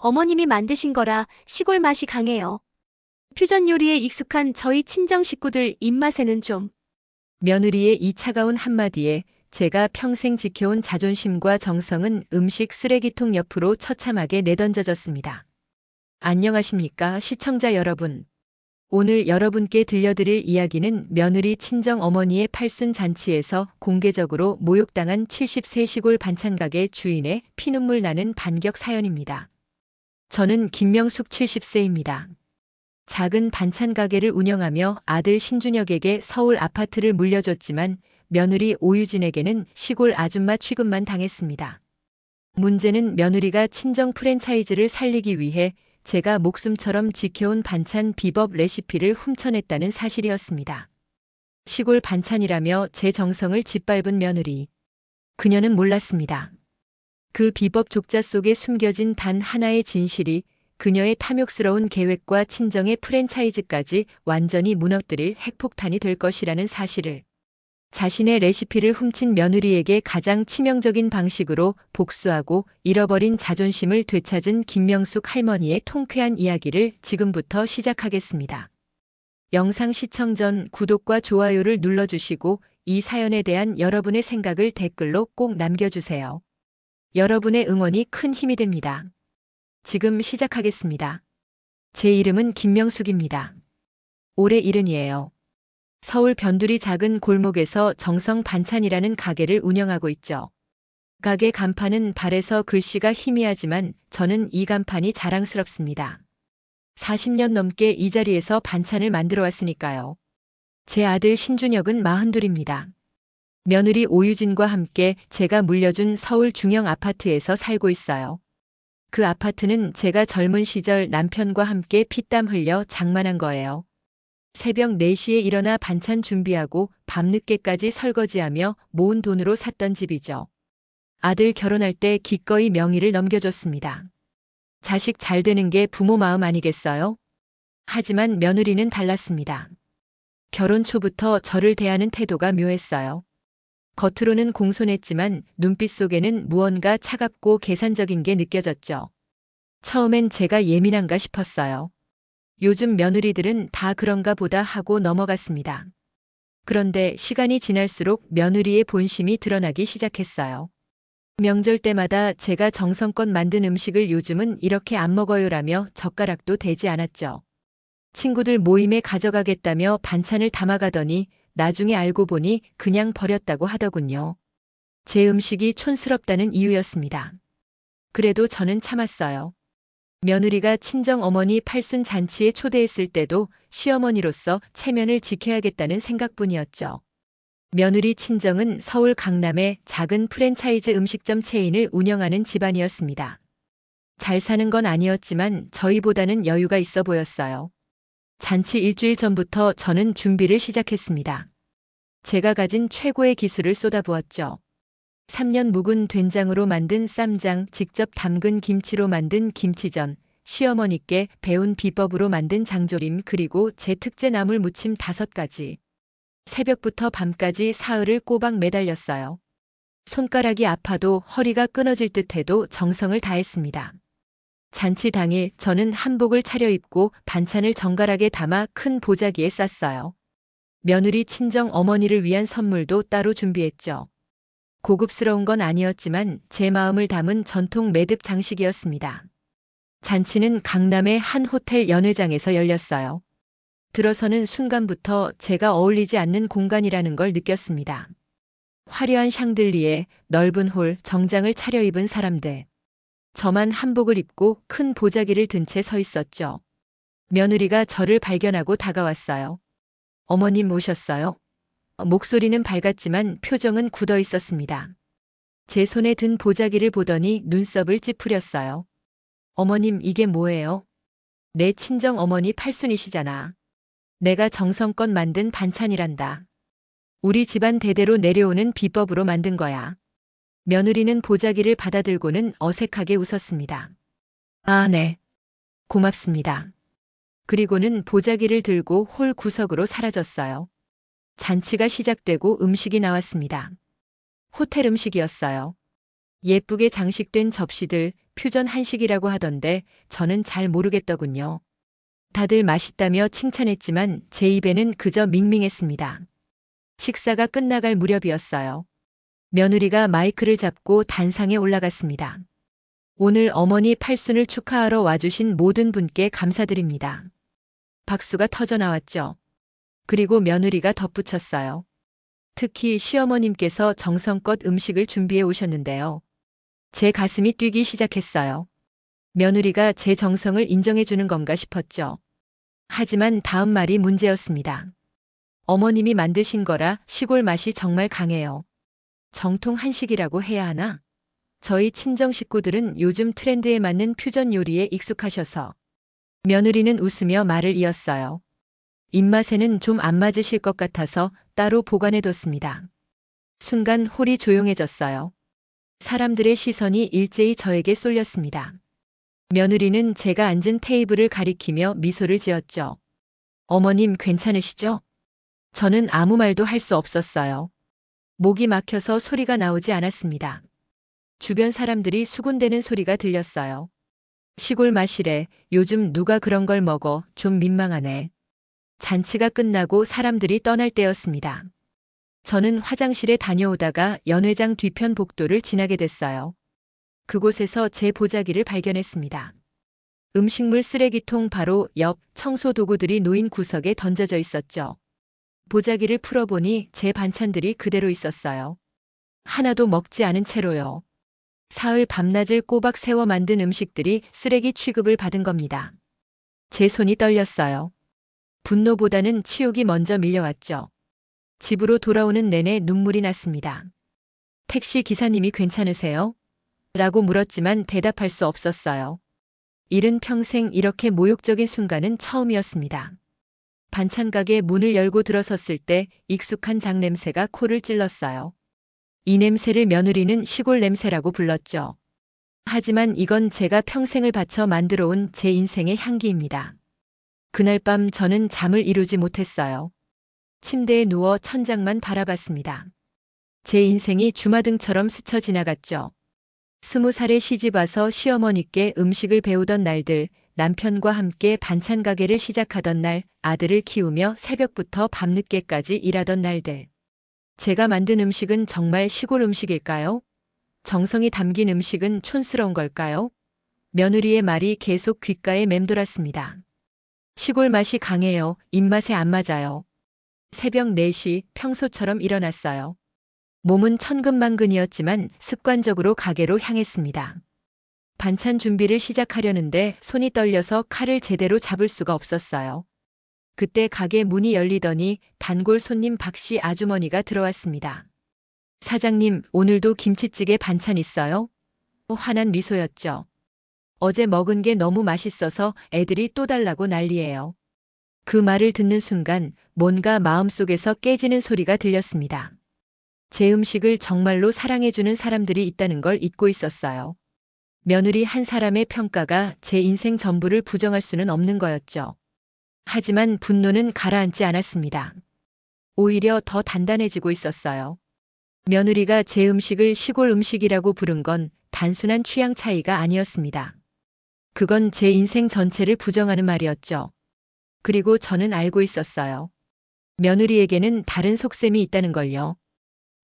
어머님이 만드신 거라 시골 맛이 강해요. 퓨전 요리에 익숙한 저희 친정 식구들 입맛에는 좀. 며느리의 이 차가운 한마디에 제가 평생 지켜온 자존심과 정성은 음식 쓰레기통 옆으로 처참하게 내던져졌습니다. 안녕하십니까, 시청자 여러분. 오늘 여러분께 들려드릴 이야기는 며느리 친정 어머니의 팔순 잔치에서 공개적으로 모욕당한 70세 시골 반찬가게 주인의 피눈물 나는 반격 사연입니다. 저는 김명숙 70세입니다. 작은 반찬 가게를 운영하며 아들 신준혁에게 서울 아파트를 물려줬지만 며느리 오유진에게는 시골 아줌마 취급만 당했습니다. 문제는 며느리가 친정 프랜차이즈를 살리기 위해 제가 목숨처럼 지켜온 반찬 비법 레시피를 훔쳐냈다는 사실이었습니다. 시골 반찬이라며 제 정성을 짓밟은 며느리. 그녀는 몰랐습니다. 그 비법 족자 속에 숨겨진 단 하나의 진실이 그녀의 탐욕스러운 계획과 친정의 프랜차이즈까지 완전히 무너뜨릴 핵폭탄이 될 것이라는 사실을. 자신의 레시피를 훔친 며느리에게 가장 치명적인 방식으로 복수하고 잃어버린 자존심을 되찾은 김명숙 할머니의 통쾌한 이야기를 지금부터 시작하겠습니다. 영상 시청 전 구독과 좋아요를 눌러주시고 이 사연에 대한 여러분의 생각을 댓글로 꼭 남겨주세요. 여러분의 응원이 큰 힘이 됩니다. 지금 시작하겠습니다. 제 이름은 김명숙입니다. 올해 70이에요. 서울 변두리 작은 골목에서 정성 반찬이라는 가게를 운영하고 있죠. 가게 간판은 발에서 글씨가 희미하지만 저는 이 간판이 자랑스럽습니다. 40년 넘게 이 자리에서 반찬을 만들어 왔으니까요. 제 아들 신준혁은 42입니다. 며느리 오유진과 함께 제가 물려준 서울 중형 아파트에서 살고 있어요. 그 아파트는 제가 젊은 시절 남편과 함께 피땀 흘려 장만한 거예요. 새벽 4시에 일어나 반찬 준비하고 밤늦게까지 설거지하며 모은 돈으로 샀던 집이죠. 아들 결혼할 때 기꺼이 명의를 넘겨줬습니다. 자식 잘 되는 게 부모 마음 아니겠어요? 하지만 며느리는 달랐습니다. 결혼 초부터 저를 대하는 태도가 묘했어요. 겉으로는 공손했지만 눈빛 속에는 무언가 차갑고 계산적인 게 느껴졌죠. 처음엔 제가 예민한가 싶었어요. 요즘 며느리들은 다 그런가 보다 하고 넘어갔습니다. 그런데 시간이 지날수록 며느리의 본심이 드러나기 시작했어요. 명절 때마다 제가 정성껏 만든 음식을 요즘은 이렇게 안 먹어요라며 젓가락도 대지 않았죠. 친구들 모임에 가져가겠다며 반찬을 담아가더니 나중에 알고 보니 그냥 버렸다고 하더군요. 제 음식이 촌스럽다는 이유였습니다. 그래도 저는 참았어요. 며느리가 친정어머니 팔순 잔치에 초대했을 때도 시어머니로서 체면을 지켜야겠다는 생각뿐이었죠. 며느리 친정은 서울 강남의 작은 프랜차이즈 음식점 체인을 운영하는 집안이었습니다. 잘 사는 건 아니었지만 저희보다는 여유가 있어 보였어요. 잔치 일주일 전부터 저는 준비를 시작했습니다. 제가 가진 최고의 기술을 쏟아부었죠. 3년 묵은 된장으로 만든 쌈장, 직접 담근 김치로 만든 김치전, 시어머니께 배운 비법으로 만든 장조림, 그리고 제 특제 나물 무침 5가지. 새벽부터 밤까지 사흘을 꼬박 매달렸어요. 손가락이 아파도 허리가 끊어질 듯해도 정성을 다했습니다. 잔치 당일 저는 한복을 차려입고 반찬을 정갈하게 담아 큰 보자기에 쌌어요. 며느리 친정 어머니를 위한 선물도 따로 준비했죠. 고급스러운 건 아니었지만 제 마음을 담은 전통 매듭 장식이었습니다. 잔치는 강남의 한 호텔 연회장에서 열렸어요. 들어서는 순간부터 제가 어울리지 않는 공간이라는 걸 느꼈습니다. 화려한 샹들리에 넓은 홀, 정장을 차려입은 사람들. 저만 한복을 입고 큰 보자기를 든 채 서 있었죠. 며느리가 저를 발견하고 다가왔어요. 어머님 오셨어요? 목소리는 밝았지만 표정은 굳어 있었습니다. 제 손에 든 보자기를 보더니 눈썹을 찌푸렸어요. 어머님, 이게 뭐예요? 내 친정 어머니 팔순이시잖아. 내가 정성껏 만든 반찬이란다. 우리 집안 대대로 내려오는 비법으로 만든 거야. 며느리는 보자기를 받아들고는 어색하게 웃었습니다. 아, 네. 고맙습니다. 그리고는 보자기를 들고 홀 구석으로 사라졌어요. 잔치가 시작되고 음식이 나왔습니다. 호텔 음식이었어요. 예쁘게 장식된 접시들, 퓨전 한식이라고 하던데 저는 잘 모르겠더군요. 다들 맛있다며 칭찬했지만 제 입에는 그저 밍밍했습니다. 식사가 끝나갈 무렵이었어요. 며느리가 마이크를 잡고 단상에 올라갔습니다. 오늘 어머니 팔순을 축하하러 와주신 모든 분께 감사드립니다. 박수가 터져 나왔죠. 그리고 며느리가 덧붙였어요. 특히 시어머님께서 정성껏 음식을 준비해 오셨는데요. 제 가슴이 뛰기 시작했어요. 며느리가 제 정성을 인정해 주는 건가 싶었죠. 하지만 다음 말이 문제였습니다. 어머님이 만드신 거라 시골 맛이 정말 강해요. 정통 한식이라고 해야 하나? 저희 친정 식구들은 요즘 트렌드에 맞는 퓨전 요리에 익숙하셔서. 며느리는 웃으며 말을 이었어요. 입맛에는 좀 안 맞으실 것 같아서 따로 보관해뒀습니다. 순간 홀이 조용해졌어요. 사람들의 시선이 일제히 저에게 쏠렸습니다. 며느리는 제가 앉은 테이블을 가리키며 미소를 지었죠. 어머님 괜찮으시죠? 저는 아무 말도 할 수 없었어요. 목이 막혀서 소리가 나오지 않았습니다. 주변 사람들이 수군대는 소리가 들렸어요. 시골 맛이래. 요즘 누가 그런 걸 먹어. 좀 민망하네. 잔치가 끝나고 사람들이 떠날 때였습니다. 저는 화장실에 다녀오다가 연회장 뒤편 복도를 지나게 됐어요. 그곳에서 제 보자기를 발견했습니다. 음식물 쓰레기통 바로 옆 청소 도구들이 놓인 구석에 던져져 있었죠. 보자기를 풀어보니 제 반찬들이 그대로 있었어요. 하나도 먹지 않은 채로요. 사흘 밤낮을 꼬박 세워 만든 음식들이 쓰레기 취급을 받은 겁니다. 제 손이 떨렸어요. 분노보다는 치욕이 먼저 밀려왔죠. 집으로 돌아오는 내내 눈물이 났습니다. 택시 기사님이 괜찮으세요? 라고 물었지만 대답할 수 없었어요. 일은 평생 이렇게 모욕적인 순간은 처음이었습니다. 반찬 가게 문을 열고 들어섰을 때 익숙한 장냄새가 코를 찔렀어요. 이 냄새를 며느리는 시골 냄새라고 불렀죠. 하지만 이건 제가 평생을 바쳐 만들어 온 제 인생의 향기입니다. 그날 밤 저는 잠을 이루지 못했어요. 침대에 누워 천장만 바라봤습니다. 제 인생이 주마등처럼 스쳐 지나갔죠. 20살에 시집 와서 시어머니께 음식을 배우던 날들, 남편과 함께 반찬 가게를 시작하던 날, 아들을 키우며 새벽부터 밤늦게까지 일하던 날들. 제가 만든 음식은 정말 시골 음식일까요? 정성이 담긴 음식은 촌스러운 걸까요? 며느리의 말이 계속 귓가에 맴돌았습니다. 시골 맛이 강해요. 입맛에 안 맞아요. 새벽 4시 평소처럼 일어났어요. 몸은 천근만근이었지만 습관적으로 가게로 향했습니다. 반찬 준비를 시작하려는데 손이 떨려서 칼을 제대로 잡을 수가 없었어요. 그때 가게 문이 열리더니 단골 손님 박씨 아주머니가 들어왔습니다. 사장님, 오늘도 김치찌개 반찬 있어요? 환한 미소였죠. 어제 먹은 게 너무 맛있어서 애들이 또 달라고 난리예요. 그 말을 듣는 순간 뭔가 마음속에서 깨지는 소리가 들렸습니다. 제 음식을 정말로 사랑해주는 사람들이 있다는 걸 잊고 있었어요. 며느리 한 사람의 평가가 제 인생 전부를 부정할 수는 없는 거였죠. 하지만 분노는 가라앉지 않았습니다. 오히려 더 단단해지고 있었어요. 며느리가 제 음식을 시골 음식이라고 부른 건 단순한 취향 차이가 아니었습니다. 그건 제 인생 전체를 부정하는 말이었죠. 그리고 저는 알고 있었어요. 며느리에게는 다른 속셈이 있다는 걸요.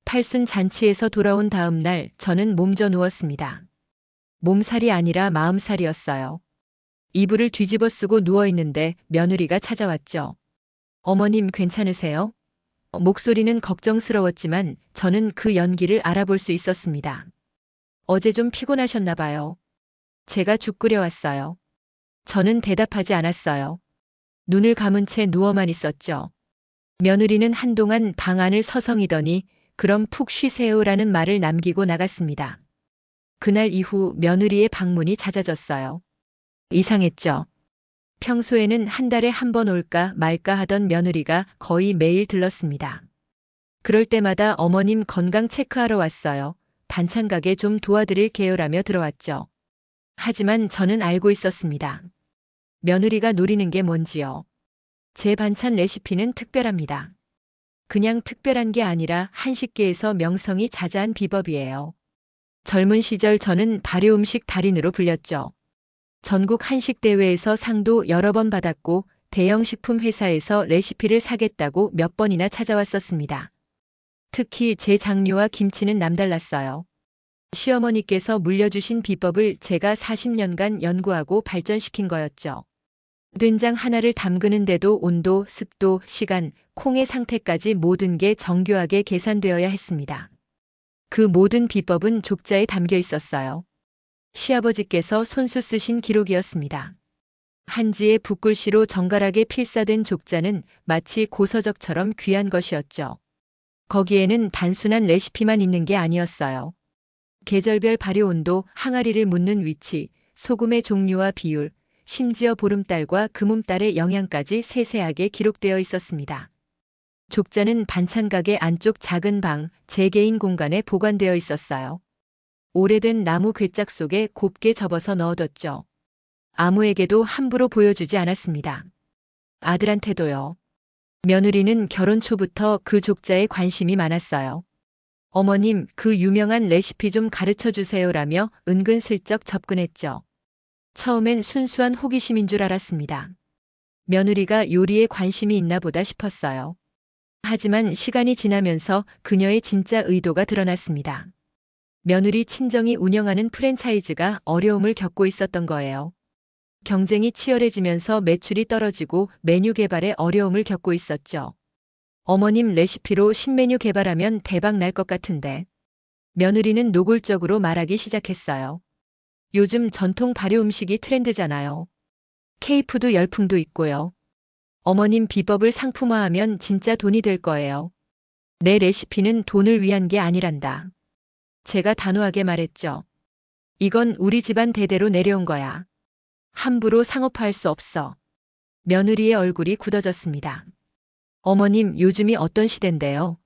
팔순 잔치에서 돌아온 다음 날 저는 몸져 누웠습니다. 몸살이 아니라 마음살이었어요. 이불을 뒤집어 쓰고 누워있는데 며느리가 찾아왔죠. 어머님 괜찮으세요? 목소리는 걱정스러웠지만 저는 그 연기를 알아볼 수 있었습니다. 어제 좀 피곤하셨나 봐요. 제가 죽 끓여왔어요. 저는 대답하지 않았어요. 눈을 감은 채 누워만 있었죠. 며느리는 한동안 방 안을 서성이더니 그럼 푹 쉬세요라는 말을 남기고 나갔습니다. 그날 이후 며느리의 방문이 잦아졌어요. 이상했죠. 평소에는 한 달에 한 번 올까 말까 하던 며느리가 거의 매일 들렀습니다. 그럴 때마다 어머님 건강 체크하러 왔어요. 반찬 가게 좀 도와드릴게요라며 들어왔죠. 하지만 저는 알고 있었습니다. 며느리가 노리는 게 뭔지요. 제 반찬 레시피는 특별합니다. 그냥 특별한 게 아니라 한식계에서 명성이 자자한 비법이에요. 젊은 시절 저는 발효 음식 달인으로 불렸죠. 전국 한식 대회에서 상도 여러 번 받았고 대형 식품 회사에서 레시피를 사겠다고 몇 번이나 찾아왔었습니다. 특히 제 장류와 김치는 남달랐어요. 시어머니께서 물려주신 비법을 제가 40년간 연구하고 발전시킨 거였죠. 된장 하나를 담그는데도 온도, 습도, 시간, 콩의 상태까지 모든 게 정교하게 계산되어야 했습니다. 그 모든 비법은 족자에 담겨 있었어요. 시아버지께서 손수 쓰신 기록이었습니다. 한지의 붓글씨로 정갈하게 필사된 족자는 마치 고서적처럼 귀한 것이었죠. 거기에는 단순한 레시피만 있는 게 아니었어요. 계절별 발효 온도, 항아리를 묻는 위치, 소금의 종류와 비율, 심지어 보름달과 금음달의 영양까지 세세하게 기록되어 있었습니다. 족자는 반찬가게 안쪽 작은 방, 제 개인 공간에 보관되어 있었어요. 오래된 나무 괴짝 속에 곱게 접어서 넣어뒀죠. 아무에게도 함부로 보여주지 않았습니다. 아들한테도요. 며느리는 결혼 초부터 그 족자에 관심이 많았어요. 어머님, 그 유명한 레시피 좀 가르쳐 주세요라며 은근슬쩍 접근했죠. 처음엔 순수한 호기심인 줄 알았습니다. 며느리가 요리에 관심이 있나 보다 싶었어요. 하지만 시간이 지나면서 그녀의 진짜 의도가 드러났습니다. 며느리 친정이 운영하는 프랜차이즈가 어려움을 겪고 있었던 거예요. 경쟁이 치열해지면서 매출이 떨어지고 메뉴 개발에 어려움을 겪고 있었죠. 어머님 레시피로 신메뉴 개발하면 대박 날 것 같은데. 며느리는 노골적으로 말하기 시작했어요. 요즘 전통 발효 음식이 트렌드잖아요. K푸드 열풍도 있고요. 어머님 비법을 상품화하면 진짜 돈이 될 거예요. 내 레시피는 돈을 위한 게 아니란다. 제가 단호하게 말했죠. 이건 우리 집안 대대로 내려온 거야. 함부로 상업화할 수 없어. 며느리의 얼굴이 굳어졌습니다. 어머님, 요즘이 어떤 시대인데요?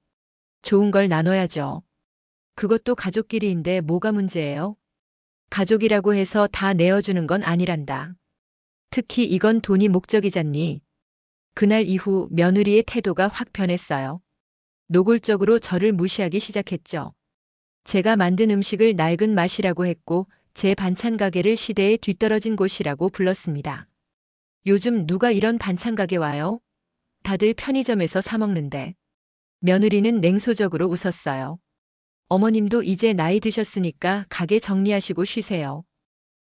좋은 걸 나눠야죠. 그것도 가족끼리인데 뭐가 문제예요? 가족이라고 해서 다 내어주는 건 아니란다. 특히 이건 돈이 목적이잖니. 그날 이후 며느리의 태도가 확 변했어요. 노골적으로 저를 무시하기 시작했죠. 제가 만든 음식을 낡은 맛이라고 했고 제 반찬 가게를 시대에 뒤떨어진 곳이라고 불렀습니다. 요즘 누가 이런 반찬 가게 와요? 다들 편의점에서 사 먹는데. 며느리는 냉소적으로 웃었어요. 어머님도 이제 나이 드셨으니까 가게 정리하시고 쉬세요.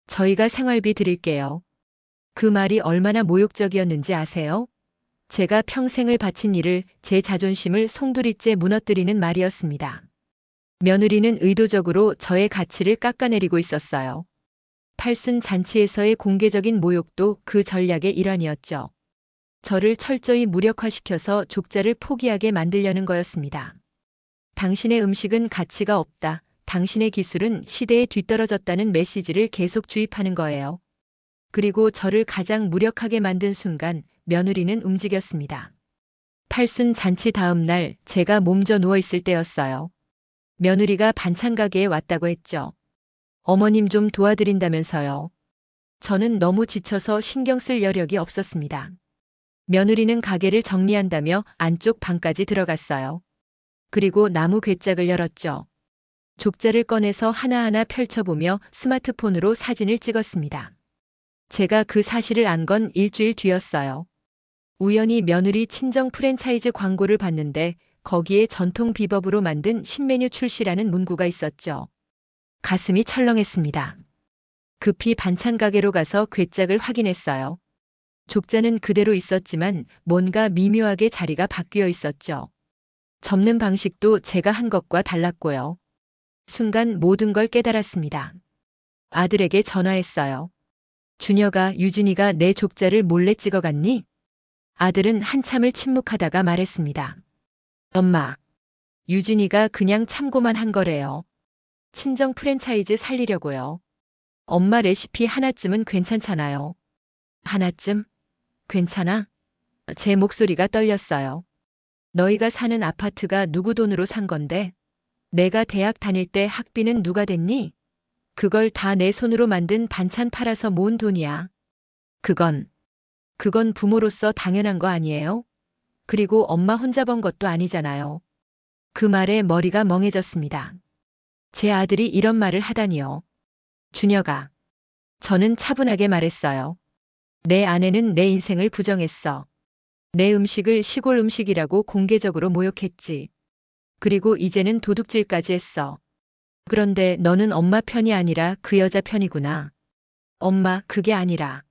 저희가 생활비 드릴게요. 그 말이 얼마나 모욕적이었는지 아세요? 제가 평생을 바친 일을, 제 자존심을 송두리째 무너뜨리는 말이었습니다. 며느리는 의도적으로 저의 가치를 깎아내리고 있었어요. 팔순 잔치에서의 공개적인 모욕도 그 전략의 일환이었죠. 저를 철저히 무력화시켜서 족자를 포기하게 만들려는 거였습니다. 당신의 음식은 가치가 없다. 당신의 기술은 시대에 뒤떨어졌다는 메시지를 계속 주입하는 거예요. 그리고 저를 가장 무력하게 만든 순간 며느리는 움직였습니다. 팔순 잔치 다음 날 제가 몸져 누워 있을 때였어요. 며느리가 반찬 가게에 왔다고 했죠. 어머님 좀 도와드린다면서요. 저는 너무 지쳐서 신경 쓸 여력이 없었습니다. 며느리는 가게를 정리한다며 안쪽 방까지 들어갔어요. 그리고 나무 괴짝을 열었죠. 족자를 꺼내서 하나하나 펼쳐보며 스마트폰으로 사진을 찍었습니다. 제가 그 사실을 안 건 일주일 뒤였어요. 우연히 며느리 친정 프랜차이즈 광고를 봤는데 거기에 전통 비법으로 만든 신메뉴 출시라는 문구가 있었죠. 가슴이 철렁했습니다. 급히 반찬 가게로 가서 괴짝을 확인했어요. 족자는 그대로 있었지만 뭔가 미묘하게 자리가 바뀌어 있었죠. 접는 방식도 제가 한 것과 달랐고요. 순간 모든 걸 깨달았습니다. 아들에게 전화했어요. 준혁아, 유진이가 내 족자를 몰래 찍어갔니? 아들은 한참을 침묵하다가 말했습니다. 엄마, 유진이가 그냥 참고만 한 거래요. 친정 프랜차이즈 살리려고요. 엄마 레시피 하나쯤은 괜찮잖아요. 하나쯤? 괜찮아? 제 목소리가 떨렸어요. 너희가 사는 아파트가 누구 돈으로 산 건데? 내가 대학 다닐 때 학비는 누가 댔니? 그걸 다 내 손으로 만든 반찬 팔아서 모은 돈이야. 그건 부모로서 당연한 거 아니에요? 그리고 엄마 혼자 번 것도 아니잖아요. 그 말에 머리가 멍해졌습니다. 제 아들이 이런 말을 하다니요. 준혁아. 저는 차분하게 말했어요. 내 아내는 내 인생을 부정했어. 내 음식을 시골 음식이라고 공개적으로 모욕했지. 그리고 이제는 도둑질까지 했어. 그런데 너는 엄마 편이 아니라 그 여자 편이구나. 엄마, 그게 아니라.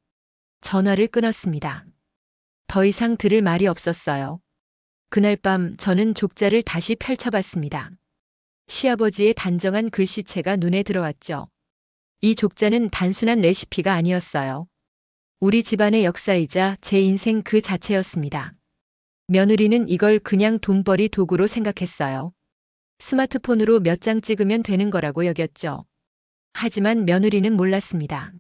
전화를 끊었습니다. 더 이상 들을 말이 없었어요. 그날 밤 저는 족자를 다시 펼쳐봤습니다. 시아버지의 단정한 글씨체가 눈에 들어왔죠. 이 족자는 단순한 레시피가 아니었어요. 우리 집안의 역사이자 제 인생 그 자체였습니다. 며느리는 이걸 그냥 돈벌이 도구로 생각했어요. 스마트폰으로 몇 장 찍으면 되는 거라고 여겼죠. 하지만 며느리는 몰랐습니다.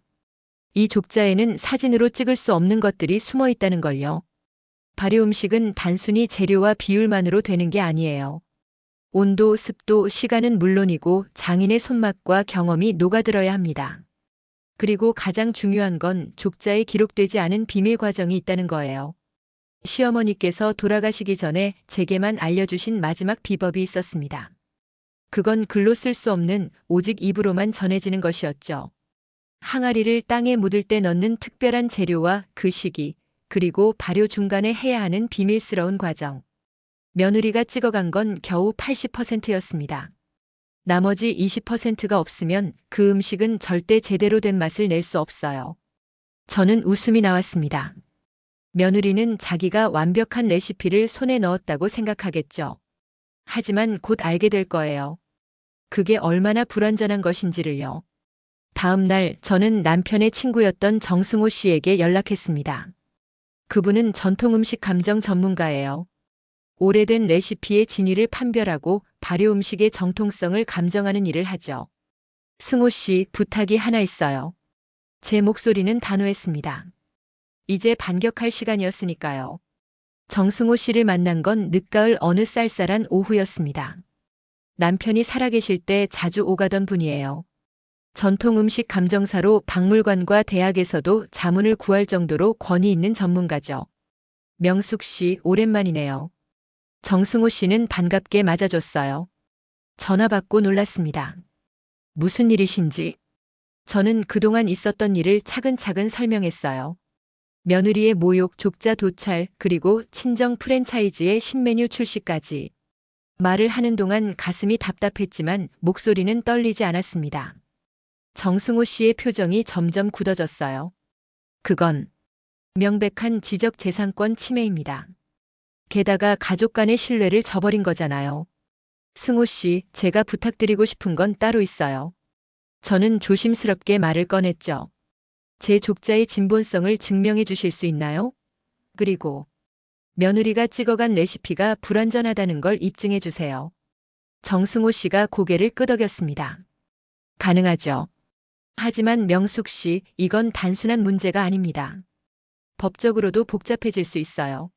이 족자에는 사진으로 찍을 수 없는 것들이 숨어 있다는 걸요. 발효 음식은 단순히 재료와 비율만으로 되는 게 아니에요. 온도, 습도, 시간은 물론이고 장인의 손맛과 경험이 녹아들어야 합니다. 그리고 가장 중요한 건 족자에 기록되지 않은 비밀 과정이 있다는 거예요. 시어머니께서 돌아가시기 전에 제게만 알려주신 마지막 비법이 있었습니다. 그건 글로 쓸 수 없는 오직 입으로만 전해지는 것이었죠. 항아리를 땅에 묻을 때 넣는 특별한 재료와 그 시기, 그리고 발효 중간에 해야 하는 비밀스러운 과정. 며느리가 찍어간 건 겨우 80%였습니다. 나머지 20%가 없으면 그 음식은 절대 제대로 된 맛을 낼 수 없어요. 저는 웃음이 나왔습니다. 며느리는 자기가 완벽한 레시피를 손에 넣었다고 생각하겠죠. 하지만 곧 알게 될 거예요. 그게 얼마나 불완전한 것인지를요. 다음 날 저는 남편의 친구였던 정승호 씨에게 연락했습니다. 그분은 전통 음식 감정 전문가예요. 오래된 레시피의 진위를 판별하고 발효 음식의 정통성을 감정하는 일을 하죠. 승호 씨, 부탁이 하나 있어요. 제 목소리는 단호했습니다. 이제 반격할 시간이었으니까요. 정승호 씨를 만난 건 늦가을 어느 쌀쌀한 오후였습니다. 남편이 살아계실 때 자주 오가던 분이에요. 전통 음식 감정사로 박물관과 대학에서도 자문을 구할 정도로 권위 있는 전문가죠. 명숙 씨, 오랜만이네요. 정승호 씨는 반갑게 맞아줬어요. 전화 받고 놀랐습니다. 무슨 일이신지. 저는 그동안 있었던 일을 차근차근 설명했어요. 며느리의 모욕, 족자 도찰, 그리고 친정 프랜차이즈의 신메뉴 출시까지. 말을 하는 동안 가슴이 답답했지만 목소리는 떨리지 않았습니다. 정승호 씨의 표정이 점점 굳어졌어요. 그건 명백한 지적재산권 침해입니다. 게다가 가족 간의 신뢰를 저버린 거잖아요. 승호 씨, 제가 부탁드리고 싶은 건 따로 있어요. 저는 조심스럽게 말을 꺼냈죠. 제 족자의 진본성을 증명해 주실 수 있나요? 그리고 며느리가 찍어간 레시피가 불완전하다는 걸 입증해 주세요. 정승호 씨가 고개를 끄덕였습니다. 가능하죠. 하지만 명숙 씨, 이건 단순한 문제가 아닙니다. 법적으로도 복잡해질 수 있어요.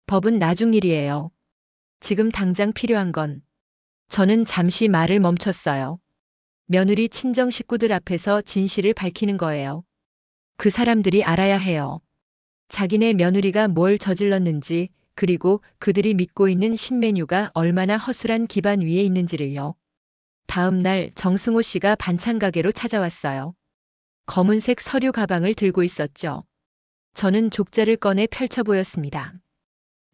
법은 나중 일이에요. 지금 당장 필요한 건. 저는 잠시 말을 멈췄어요. 며느리 친정 식구들 앞에서 진실을 밝히는 거예요. 그 사람들이 알아야 해요. 자기네 며느리가 뭘 저질렀는지, 그리고 그들이 믿고 있는 신메뉴가 얼마나 허술한 기반 위에 있는지를요. 다음 날 정승호 씨가 반찬 가게로 찾아왔어요. 검은색 서류 가방을 들고 있었죠. 저는 족자를 꺼내 펼쳐 보였습니다.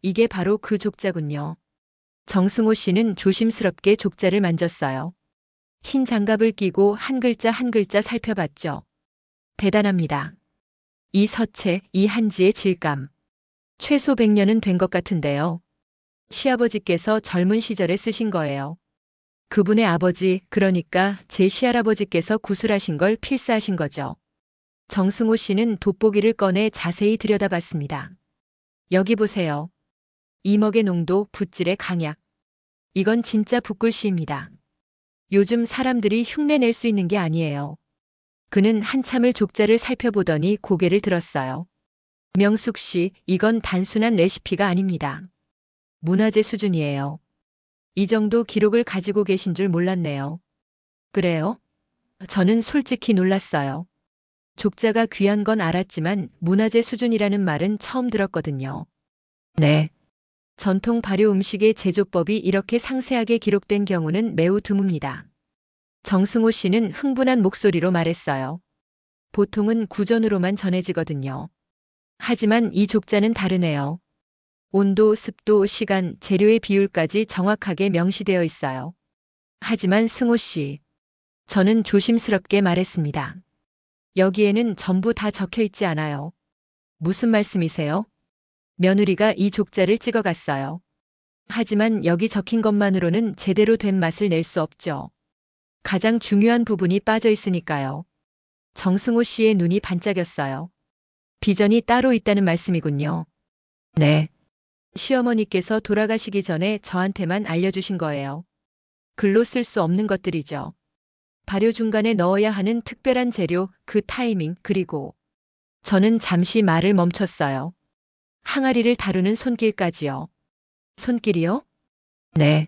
이게 바로 그 족자군요. 정승호 씨는 조심스럽게 족자를 만졌어요. 흰 장갑을 끼고 한 글자 한 글자 살펴봤죠. 대단합니다. 이 서체, 이 한지의 질감. 최소 100년은 된 것 같은데요. 시아버지께서 젊은 시절에 쓰신 거예요. 그분의 아버지, 그러니까 제 시할아버지께서 구술하신 걸 필사하신 거죠. 정승호 씨는 돋보기를 꺼내 자세히 들여다봤습니다. 여기 보세요. 이먹의 농도, 붓질의 강약. 이건 진짜 붓글씨입니다. 요즘 사람들이 흉내 낼 수 있는 게 아니에요. 그는 한참을 족자를 살펴보더니 고개를 들었어요. 명숙 씨, 이건 단순한 레시피가 아닙니다. 문화재 수준이에요. 이 정도 기록을 가지고 계신 줄 몰랐네요. 그래요? 저는 솔직히 놀랐어요. 족자가 귀한 건 알았지만 문화재 수준이라는 말은 처음 들었거든요. 네. 전통 발효 음식의 제조법이 이렇게 상세하게 기록된 경우는 매우 드뭅니다. 정승호 씨는 흥분한 목소리로 말했어요. 보통은 구전으로만 전해지거든요. 하지만 이 족자는 다르네요. 온도, 습도, 시간, 재료의 비율까지 정확하게 명시되어 있어요. 하지만 승호 씨, 저는 조심스럽게 말했습니다. 여기에는 전부 다 적혀 있지 않아요. 무슨 말씀이세요? 며느리가 이 족자를 찍어갔어요. 하지만 여기 적힌 것만으로는 제대로 된 맛을 낼 수 없죠. 가장 중요한 부분이 빠져 있으니까요. 정승호 씨의 눈이 반짝였어요. 비전이 따로 있다는 말씀이군요. 네. 시어머니께서 돌아가시기 전에 저한테만 알려주신 거예요. 글로 쓸 수 없는 것들이죠. 발효 중간에 넣어야 하는 특별한 재료, 그 타이밍, 그리고 저는 잠시 말을 멈췄어요. 항아리를 다루는 손길까지요. 손길이요? 네.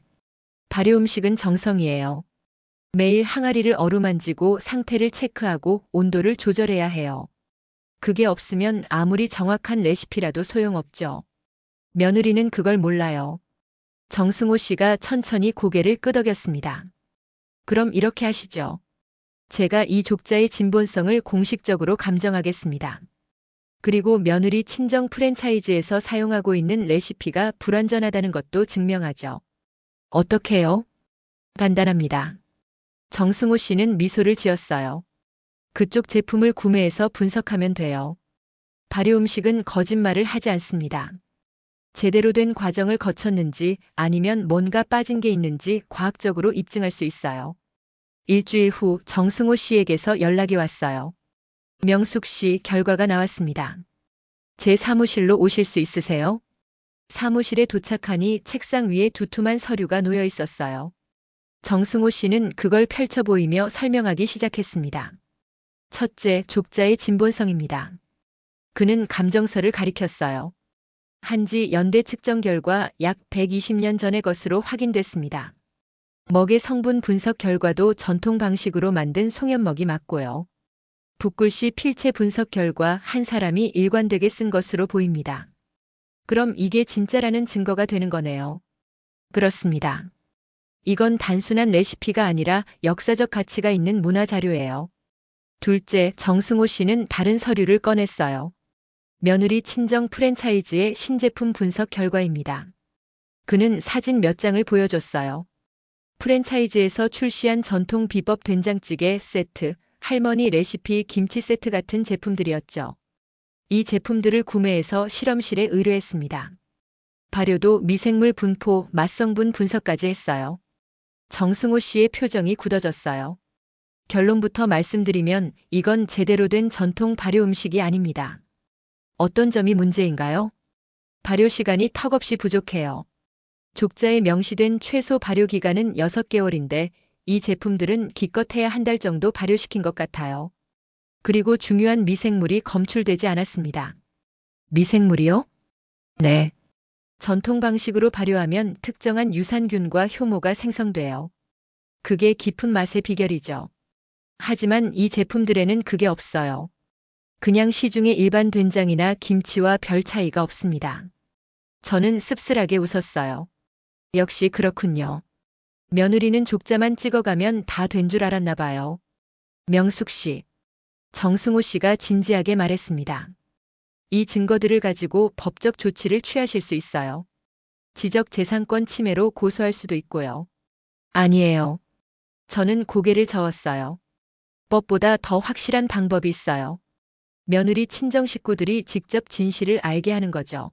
발효 음식은 정성이에요. 매일 항아리를 어루만지고 상태를 체크하고 온도를 조절해야 해요. 그게 없으면 아무리 정확한 레시피라도 소용없죠. 며느리는 그걸 몰라요. 정승호 씨가 천천히 고개를 끄덕였습니다. 그럼 이렇게 하시죠. 제가 이 족자의 진본성을 공식적으로 감정하겠습니다. 그리고 며느리 친정 프랜차이즈에서 사용하고 있는 레시피가 불완전하다는 것도 증명하죠. 어떻게요? 간단합니다. 정승호 씨는 미소를 지었어요. 그쪽 제품을 구매해서 분석하면 돼요. 발효 음식은 거짓말을 하지 않습니다. 제대로 된 과정을 거쳤는지 아니면 뭔가 빠진 게 있는지 과학적으로 입증할 수 있어요. 일주일 후 정승호 씨에게서 연락이 왔어요. 명숙 씨, 결과가 나왔습니다. 제 사무실로 오실 수 있으세요? 사무실에 도착하니 책상 위에 두툼한 서류가 놓여 있었어요. 정승호 씨는 그걸 펼쳐 보이며 설명하기 시작했습니다. 첫째, 족자의 진본성입니다. 그는 감정서를 가리켰어요. 한지 연대 측정 결과 약 120년 전의 것으로 확인됐습니다. 먹의 성분 분석 결과도 전통 방식으로 만든 송염먹이 맞고요. 붓글씨 필체 분석 결과 한 사람이 일관되게 쓴 것으로 보입니다. 그럼 이게 진짜라는 증거가 되는 거네요. 그렇습니다. 이건 단순한 레시피가 아니라 역사적 가치가 있는 문화 자료예요. 둘째, 정승호 씨는 다른 서류를 꺼냈어요. 며느리 친정 프랜차이즈의 신제품 분석 결과입니다. 그는 사진 몇 장을 보여줬어요. 프랜차이즈에서 출시한 전통 비법 된장찌개 세트, 할머니 레시피 김치 세트 같은 제품들이었죠. 이 제품들을 구매해서 실험실에 의뢰했습니다. 발효도 미생물 분포, 맛성분 분석까지 했어요. 정승호 씨의 표정이 굳어졌어요. 결론부터 말씀드리면 이건 제대로 된 전통 발효 음식이 아닙니다. 어떤 점이 문제인가요? 발효 시간이 턱없이 부족해요. 족자에 명시된 최소 발효 기간은 6개월인데 이 제품들은 기껏해야 한 달 정도 발효시킨 것 같아요. 그리고 중요한 미생물이 검출되지 않았습니다. 미생물이요? 네. 전통 방식으로 발효하면 특정한 유산균과 효모가 생성돼요. 그게 깊은 맛의 비결이죠. 하지만 이 제품들에는 그게 없어요. 그냥 시중의 일반 된장이나 김치와 별 차이가 없습니다. 저는 씁쓸하게 웃었어요. 역시 그렇군요. 며느리는 족자만 찍어가면 다 된 줄 알았나 봐요. 명숙 씨. 정승호 씨가 진지하게 말했습니다. 이 증거들을 가지고 법적 조치를 취하실 수 있어요. 지적재산권 침해로 고소할 수도 있고요. 아니에요. 저는 고개를 저었어요. 법보다 더 확실한 방법이 있어요. 며느리 친정 식구들이 직접 진실을 알게 하는 거죠.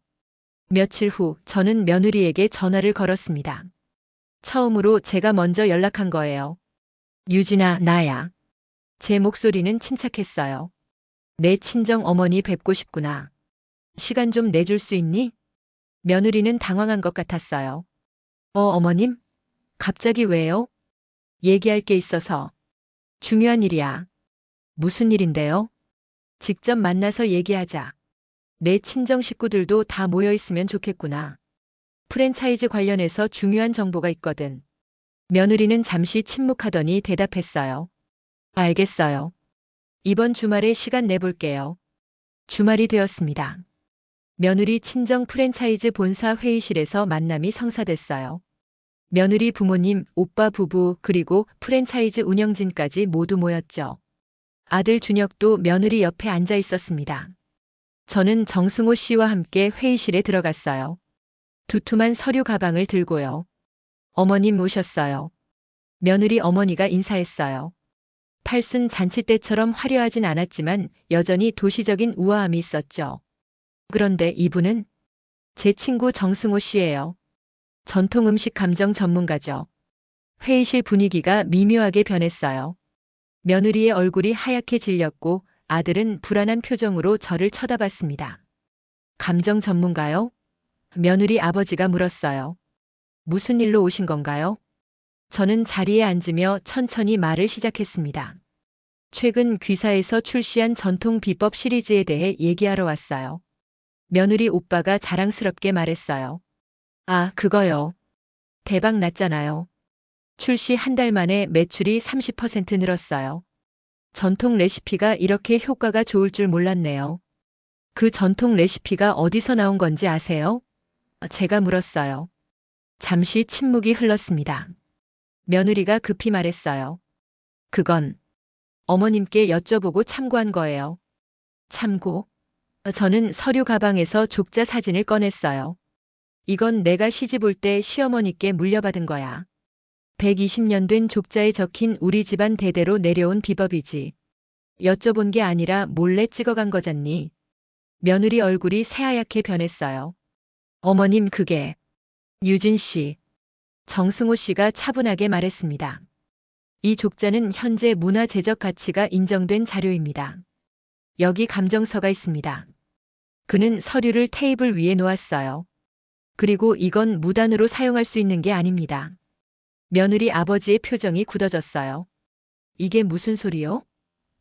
며칠 후 저는 며느리에게 전화를 걸었습니다. 처음으로 제가 먼저 연락한 거예요. 유진아, 나야. 제 목소리는 침착했어요. 내 친정 어머니 뵙고 싶구나. 시간 좀 내줄 수 있니? 며느리는 당황한 것 같았어요. 어머님? 갑자기 왜요? 얘기할 게 있어서. 중요한 일이야. 무슨 일인데요? 직접 만나서 얘기하자. 내 친정 식구들도 다 모여 있으면 좋겠구나. 프랜차이즈 관련해서 중요한 정보가 있거든. 며느리는 잠시 침묵하더니 대답했어요. 알겠어요. 이번 주말에 시간 내볼게요. 주말이 되었습니다. 며느리 친정 프랜차이즈 본사 회의실에서 만남이 성사됐어요. 며느리 부모님, 오빠 부부, 그리고 프랜차이즈 운영진까지 모두 모였죠. 아들 준혁도 며느리 옆에 앉아 있었습니다. 저는 정승호 씨와 함께 회의실에 들어갔어요. 두툼한 서류 가방을 들고요. 어머님 모셨어요. 며느리 어머니가 인사했어요. 팔순 잔치 때처럼 화려하진 않았지만 여전히 도시적인 우아함이 있었죠. 그런데 이분은 제 친구 정승호 씨예요. 전통 음식 감정 전문가죠. 회의실 분위기가 미묘하게 변했어요. 며느리의 얼굴이 하얗게 질렸고 아들은 불안한 표정으로 저를 쳐다봤습니다. 감정 전문가요? 며느리 아버지가 물었어요. 무슨 일로 오신 건가요? 저는 자리에 앉으며 천천히 말을 시작했습니다. 최근 귀사에서 출시한 전통 비법 시리즈에 대해 얘기하러 왔어요. 며느리 오빠가 자랑스럽게 말했어요. 아, 그거요. 대박 났잖아요. 출시 한 달 만에 매출이 30% 늘었어요. 전통 레시피가 이렇게 효과가 좋을 줄 몰랐네요. 그 전통 레시피가 어디서 나온 건지 아세요? 제가 물었어요. 잠시 침묵이 흘렀습니다. 며느리가 급히 말했어요. 그건 어머님께 여쭤보고 참고한 거예요. 참고? 저는 서류 가방에서 족자 사진을 꺼냈어요. 이건 내가 시집 올 때 시어머니께 물려받은 거야. 120년 된 족자에 적힌 우리 집안 대대로 내려온 비법이지. 여쭤본 게 아니라 몰래 찍어간 거잖니. 며느리 얼굴이 새하얗게 변했어요. 어머님 그게 유진 씨. 정승호 씨가 차분하게 말했습니다. 이 족자는 현재 문화재적 가치가 인정된 자료입니다. 여기 감정서가 있습니다. 그는 서류를 테이블 위에 놓았어요. 그리고 이건 무단으로 사용할 수 있는 게 아닙니다. 며느리 아버지의 표정이 굳어졌어요. 이게 무슨 소리요?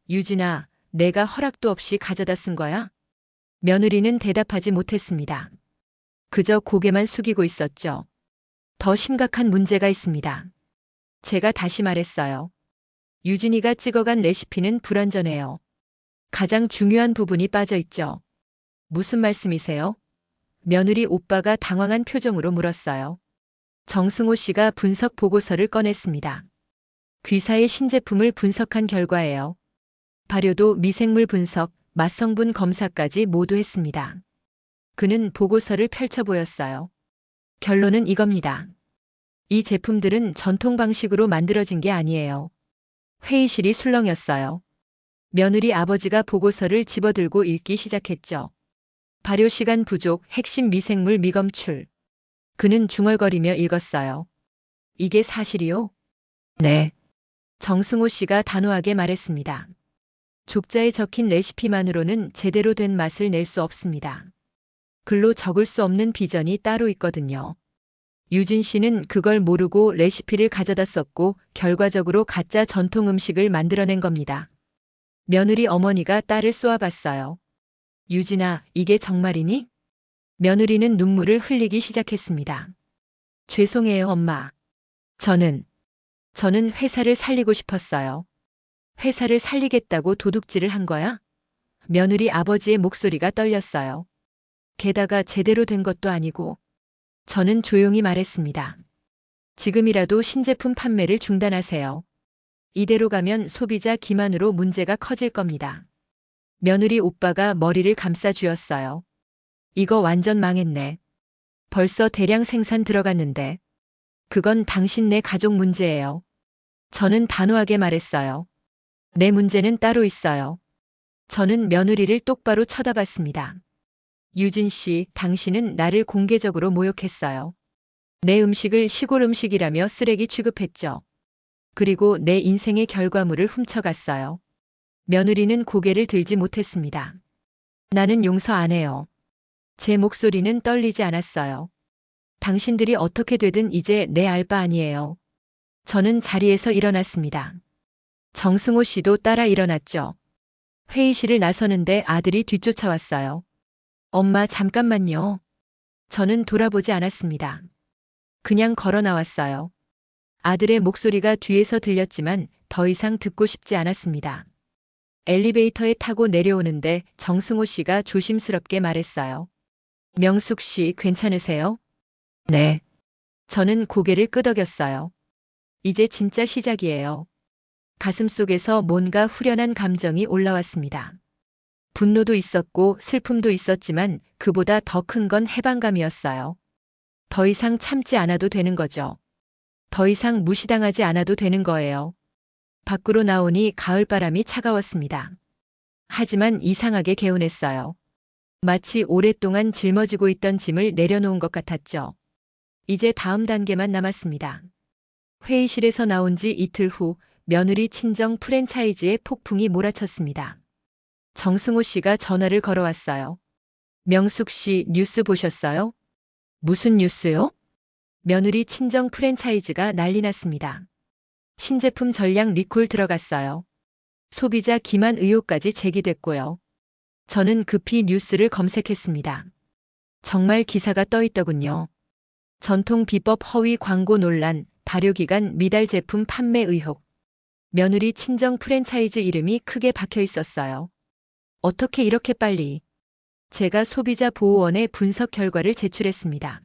유진아, 내가 허락도 없이 가져다 쓴 거야? 며느리는 대답하지 못했습니다. 그저 고개만 숙이고 있었죠. 더 심각한 문제가 있습니다. 제가 다시 말했어요. 유진이가 찍어간 레시피는 불완전해요. 가장 중요한 부분이 빠져 있죠. 무슨 말씀이세요? 며느리 오빠가 당황한 표정으로 물었어요. 정승호 씨가 분석 보고서를 꺼냈습니다. 귀사의 신제품을 분석한 결과예요. 발효도 미생물 분석, 맛성분 검사까지 모두 했습니다. 그는 보고서를 펼쳐 보였어요. 결론은 이겁니다. 이 제품들은 전통 방식으로 만들어진 게 아니에요. 회의실이 술렁였어요. 며느리 아버지가 보고서를 집어들고 읽기 시작했죠. 발효 시간 부족, 핵심 미생물 미검출. 그는 중얼거리며 읽었어요. 이게 사실이요? 네. 정승호 씨가 단호하게 말했습니다. 족자에 적힌 레시피만으로는 제대로 된 맛을 낼 수 없습니다. 글로 적을 수 없는 비전이 따로 있거든요. 유진 씨는 그걸 모르고 레시피를 가져다 썼고 결과적으로 가짜 전통 음식을 만들어낸 겁니다. 며느리 어머니가 딸을 쏘아봤어요. 유진아, 이게 정말이니? 며느리는 눈물을 흘리기 시작했습니다. 죄송해요, 엄마. 저는 회사를 살리고 싶었어요. 회사를 살리겠다고 도둑질을 한 거야? 며느리 아버지의 목소리가 떨렸어요. 게다가 제대로 된 것도 아니고. 저는 조용히 말했습니다. 지금이라도 신제품 판매를 중단하세요. 이대로 가면 소비자 기만으로 문제가 커질 겁니다. 며느리 오빠가 머리를 감싸 쥐었어요. 이거 완전 망했네. 벌써 대량 생산 들어갔는데. 그건 당신네 가족 문제예요. 저는 단호하게 말했어요. 내 문제는 따로 있어요. 저는 며느리를 똑바로 쳐다봤습니다. 유진 씨, 당신은 나를 공개적으로 모욕했어요. 내 음식을 시골 음식이라며 쓰레기 취급했죠. 그리고 내 인생의 결과물을 훔쳐갔어요. 며느리는 고개를 들지 못했습니다. 나는 용서 안 해요. 제 목소리는 떨리지 않았어요. 당신들이 어떻게 되든 이제 내 알 바 아니에요. 저는 자리에서 일어났습니다. 정승호 씨도 따라 일어났죠. 회의실을 나서는데 아들이 뒤쫓아왔어요. 엄마 잠깐만요. 저는 돌아보지 않았습니다. 그냥 걸어 나왔어요. 아들의 목소리가 뒤에서 들렸지만 더 이상 듣고 싶지 않았습니다. 엘리베이터에 타고 내려오는데 정승호 씨가 조심스럽게 말했어요. 명숙 씨 괜찮으세요? 네. 저는 고개를 끄덕였어요. 이제 진짜 시작이에요. 가슴속에서 뭔가 후련한 감정이 올라왔습니다. 분노도 있었고 슬픔도 있었지만 그보다 더 큰 건 해방감이었어요. 더 이상 참지 않아도 되는 거죠. 더 이상 무시당하지 않아도 되는 거예요. 밖으로 나오니 가을바람이 차가웠습니다. 하지만 이상하게 개운했어요. 마치 오랫동안 짊어지고 있던 짐을 내려놓은 것 같았죠. 이제 다음 단계만 남았습니다. 회의실에서 나온 지 이틀 후 며느리 친정 프랜차이즈에 폭풍이 몰아쳤습니다. 정승호 씨가 전화를 걸어왔어요. 명숙 씨 뉴스 보셨어요? 무슨 뉴스요? 며느리 친정 프랜차이즈가 난리 났습니다. 신제품 전량 리콜 들어갔어요. 소비자 기만 의혹까지 제기됐고요. 저는 급히 뉴스를 검색했습니다. 정말 기사가 떠 있더군요. 전통 비법 허위 광고 논란, 발효기간 미달 제품 판매 의혹. 며느리 친정 프랜차이즈 이름이 크게 박혀 있었어요. 어떻게 이렇게 빨리? 제가 소비자보호원에 분석 결과를 제출했습니다.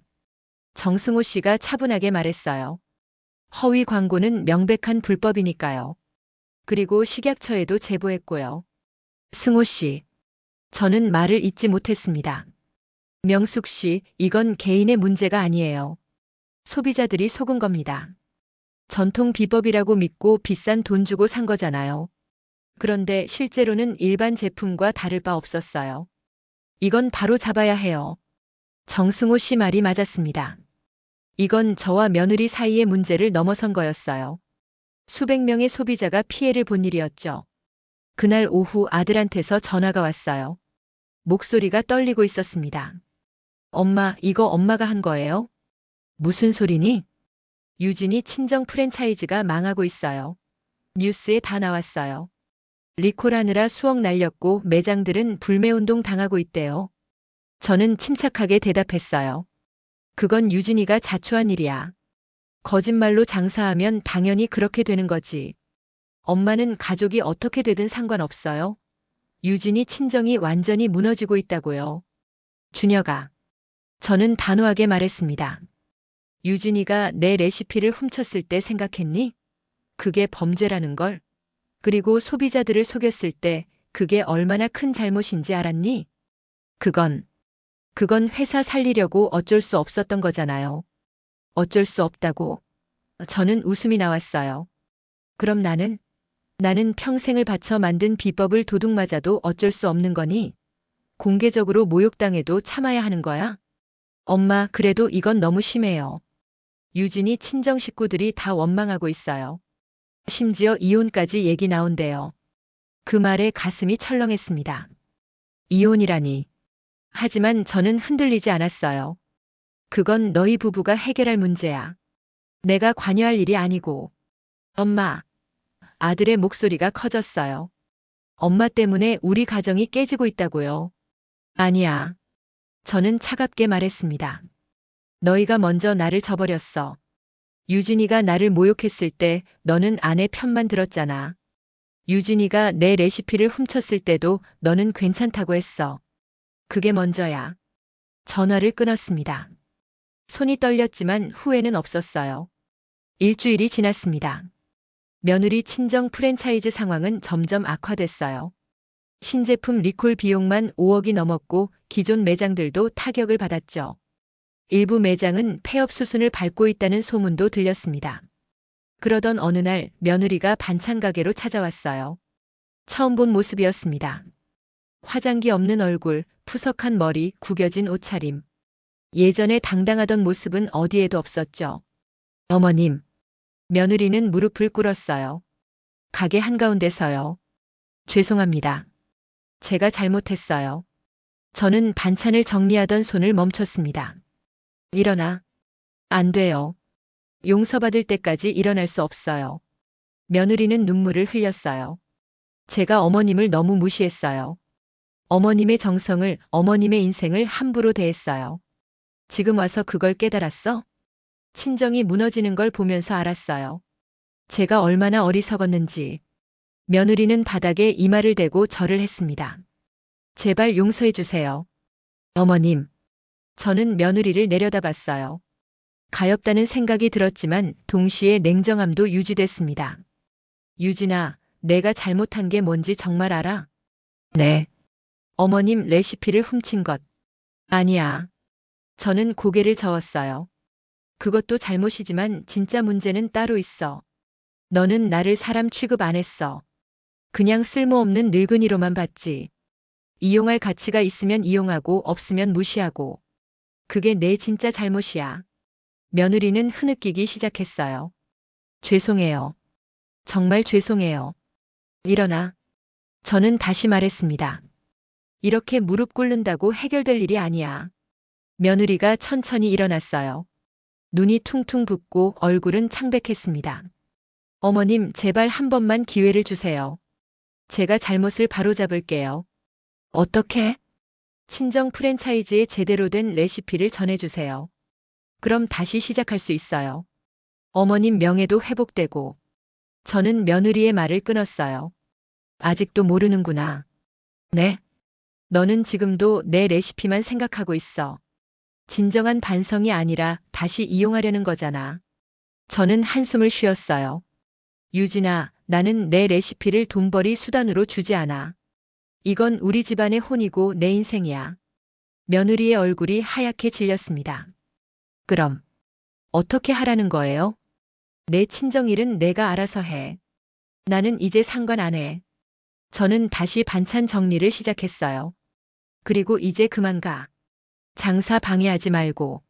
정승호 씨가 차분하게 말했어요. 허위 광고는 명백한 불법이니까요. 그리고 식약처에도 제보했고요. 승호 씨, 저는 말을 잇지 못했습니다. 명숙 씨, 이건 개인의 문제가 아니에요. 소비자들이 속은 겁니다. 전통 비법이라고 믿고 비싼 돈 주고 산 거잖아요. 그런데 실제로는 일반 제품과 다를 바 없었어요. 이건 바로 잡아야 해요. 정승호 씨 말이 맞았습니다. 이건 저와 며느리 사이의 문제를 넘어선 거였어요. 수백 명의 소비자가 피해를 본 일이었죠. 그날 오후 아들한테서 전화가 왔어요. 목소리가 떨리고 있었습니다. 엄마, 이거 엄마가 한 거예요? 무슨 소리니? 유진이 친정 프랜차이즈가 망하고 있어요. 뉴스에 다 나왔어요. 리콜하느라 수억 날렸고 매장들은 불매운동 당하고 있대요. 저는 침착하게 대답했어요. 그건 유진이가 자초한 일이야. 거짓말로 장사하면 당연히 그렇게 되는 거지. 엄마는 가족이 어떻게 되든 상관없어요. 유진이 친정이 완전히 무너지고 있다고요. 준혁아. 저는 단호하게 말했습니다. 유진이가 내 레시피를 훔쳤을 때 생각했니? 그게 범죄라는 걸. 그리고 소비자들을 속였을 때 그게 얼마나 큰 잘못인지 알았니? 그건 회사 살리려고 어쩔 수 없었던 거잖아요. 어쩔 수 없다고. 저는 웃음이 나왔어요. 그럼 나는 평생을 바쳐 만든 비법을 도둑맞아도 어쩔 수 없는 거니? 공개적으로 모욕당해도 참아야 하는 거야? 엄마, 그래도 이건 너무 심해요. 유진이 친정 식구들이 다 원망하고 있어요. 심지어 이혼까지 얘기 나온대요. 그 말에 가슴이 철렁했습니다. 이혼이라니. 하지만 저는 흔들리지 않았어요. 그건 너희 부부가 해결할 문제야. 내가 관여할 일이 아니고. 엄마. 아들의 목소리가 커졌어요. 엄마 때문에 우리 가정이 깨지고 있다고요. 아니야. 저는 차갑게 말했습니다. 너희가 먼저 나를 저버렸어. 유진이가 나를 모욕했을 때 너는 아내 편만 들었잖아. 유진이가 내 레시피를 훔쳤을 때도 너는 괜찮다고 했어. 그게 먼저야. 전화를 끊었습니다. 손이 떨렸지만 후회는 없었어요. 일주일이 지났습니다. 며느리 친정 프랜차이즈 상황은 점점 악화됐어요. 신제품 리콜 비용만 5억이 넘었고 기존 매장들도 타격을 받았죠. 일부 매장은 폐업 수순을 밟고 있다는 소문도 들렸습니다. 그러던 어느 날 며느리가 반찬 가게로 찾아왔어요. 처음 본 모습이었습니다. 화장기 없는 얼굴, 푸석한 머리, 구겨진 옷차림. 예전에 당당하던 모습은 어디에도 없었죠. 어머님. 며느리는 무릎을 꿇었어요. 가게 한가운데서요. 죄송합니다. 제가 잘못했어요. 저는 반찬을 정리하던 손을 멈췄습니다. 일어나. 안 돼요. 용서받을 때까지 일어날 수 없어요. 며느리는 눈물을 흘렸어요. 제가 어머님을 너무 무시했어요. 어머님의 정성을, 어머님의 인생을 함부로 대했어요. 지금 와서 그걸 깨달았어? 친정이 무너지는 걸 보면서 알았어요. 제가 얼마나 어리석었는지. 며느리는 바닥에 이마를 대고 절을 했습니다. 제발 용서해 주세요. 어머님. 저는 며느리를 내려다봤어요. 가엾다는 생각이 들었지만 동시에 냉정함도 유지됐습니다. 유진아, 내가 잘못한 게 뭔지 정말 알아? 네. 어머님 레시피를 훔친 것. 아니야. 저는 고개를 저었어요. 그것도 잘못이지만 진짜 문제는 따로 있어. 너는 나를 사람 취급 안 했어. 그냥 쓸모없는 늙은이로만 봤지. 이용할 가치가 있으면 이용하고 없으면 무시하고. 그게 내 진짜 잘못이야. 며느리는 흐느끼기 시작했어요. 죄송해요. 정말 죄송해요. 일어나. 저는 다시 말했습니다. 이렇게 무릎 꿇는다고 해결될 일이 아니야. 며느리가 천천히 일어났어요. 눈이 퉁퉁 붓고 얼굴은 창백했습니다. 어머님, 제발 한 번만 기회를 주세요. 제가 잘못을 바로잡을게요. 어떻게? 친정 프랜차이즈에 제대로 된 레시피를 전해주세요. 그럼 다시 시작할 수 있어요. 어머님 명예도 회복되고. 저는 며느리의 말을 끊었어요. 아직도 모르는구나. 네. 너는 지금도 내 레시피만 생각하고 있어. 진정한 반성이 아니라 다시 이용하려는 거잖아. 저는 한숨을 쉬었어요. 유진아, 나는 내 레시피를 돈벌이 수단으로 주지 않아. 이건 우리 집안의 혼이고 내 인생이야. 며느리의 얼굴이 하얗게 질렸습니다. 그럼 어떻게 하라는 거예요? 내 친정일은 내가 알아서 해. 나는 이제 상관 안 해. 저는 다시 반찬 정리를 시작했어요. 그리고 이제 그만 가. 장사 방해하지 말고.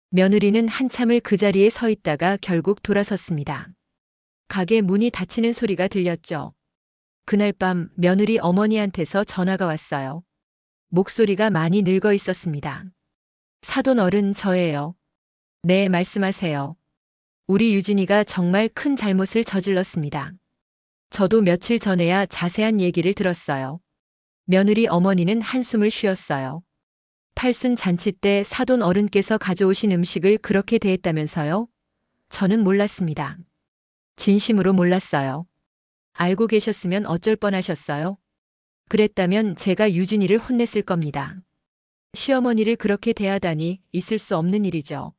며느리는 한참을 그 자리에 서 있다가 결국 돌아섰습니다. 가게 문이 닫히는 소리가 들렸죠. 그날 밤 며느리 어머니한테서 전화가 왔어요. 목소리가 많이 늙어 있었습니다. 사돈 어른 저예요. 네, 말씀하세요. 우리 유진이가 정말 큰 잘못을 저질렀습니다. 저도 며칠 전에야 자세한 얘기를 들었어요. 며느리 어머니는 한숨을 쉬었어요. 팔순 잔치 때 사돈 어른께서 가져오신 음식을 그렇게 대했다면서요? 저는 몰랐습니다. 진심으로 몰랐어요. 알고 계셨으면 어쩔 뻔하셨어요? 그랬다면 제가 유진이를 혼냈을 겁니다. 시어머니를 그렇게 대하다니 있을 수 없는 일이죠.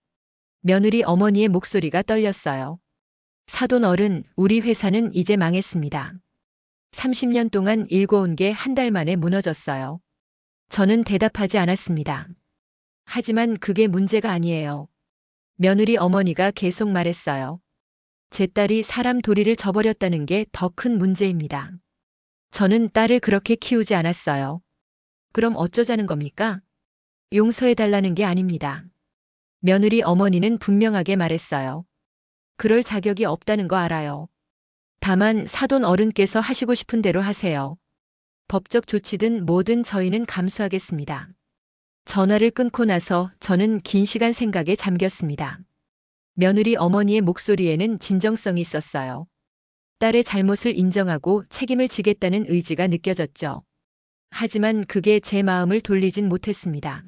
며느리 어머니의 목소리가 떨렸어요. 사돈 어른, 우리 회사는 이제 망했습니다. 30년 동안 일궈온 게 한 달 만에 무너졌어요. 저는 대답하지 않았습니다. 하지만 그게 문제가 아니에요. 며느리 어머니가 계속 말했어요. 제 딸이 사람 도리를 저버렸다는 게 더 큰 문제입니다. 저는 딸을 그렇게 키우지 않았어요. 그럼 어쩌자는 겁니까? 용서해달라는 게 아닙니다. 며느리 어머니는 분명하게 말했어요. 그럴 자격이 없다는 거 알아요. 다만 사돈 어른께서 하시고 싶은 대로 하세요. 법적 조치든 뭐든 저희는 감수하겠습니다. 전화를 끊고 나서 저는 긴 시간 생각에 잠겼습니다. 며느리 어머니의 목소리에는 진정성이 있었어요. 딸의 잘못을 인정하고 책임을 지겠다는 의지가 느껴졌죠. 하지만 그게 제 마음을 돌리진 못했습니다.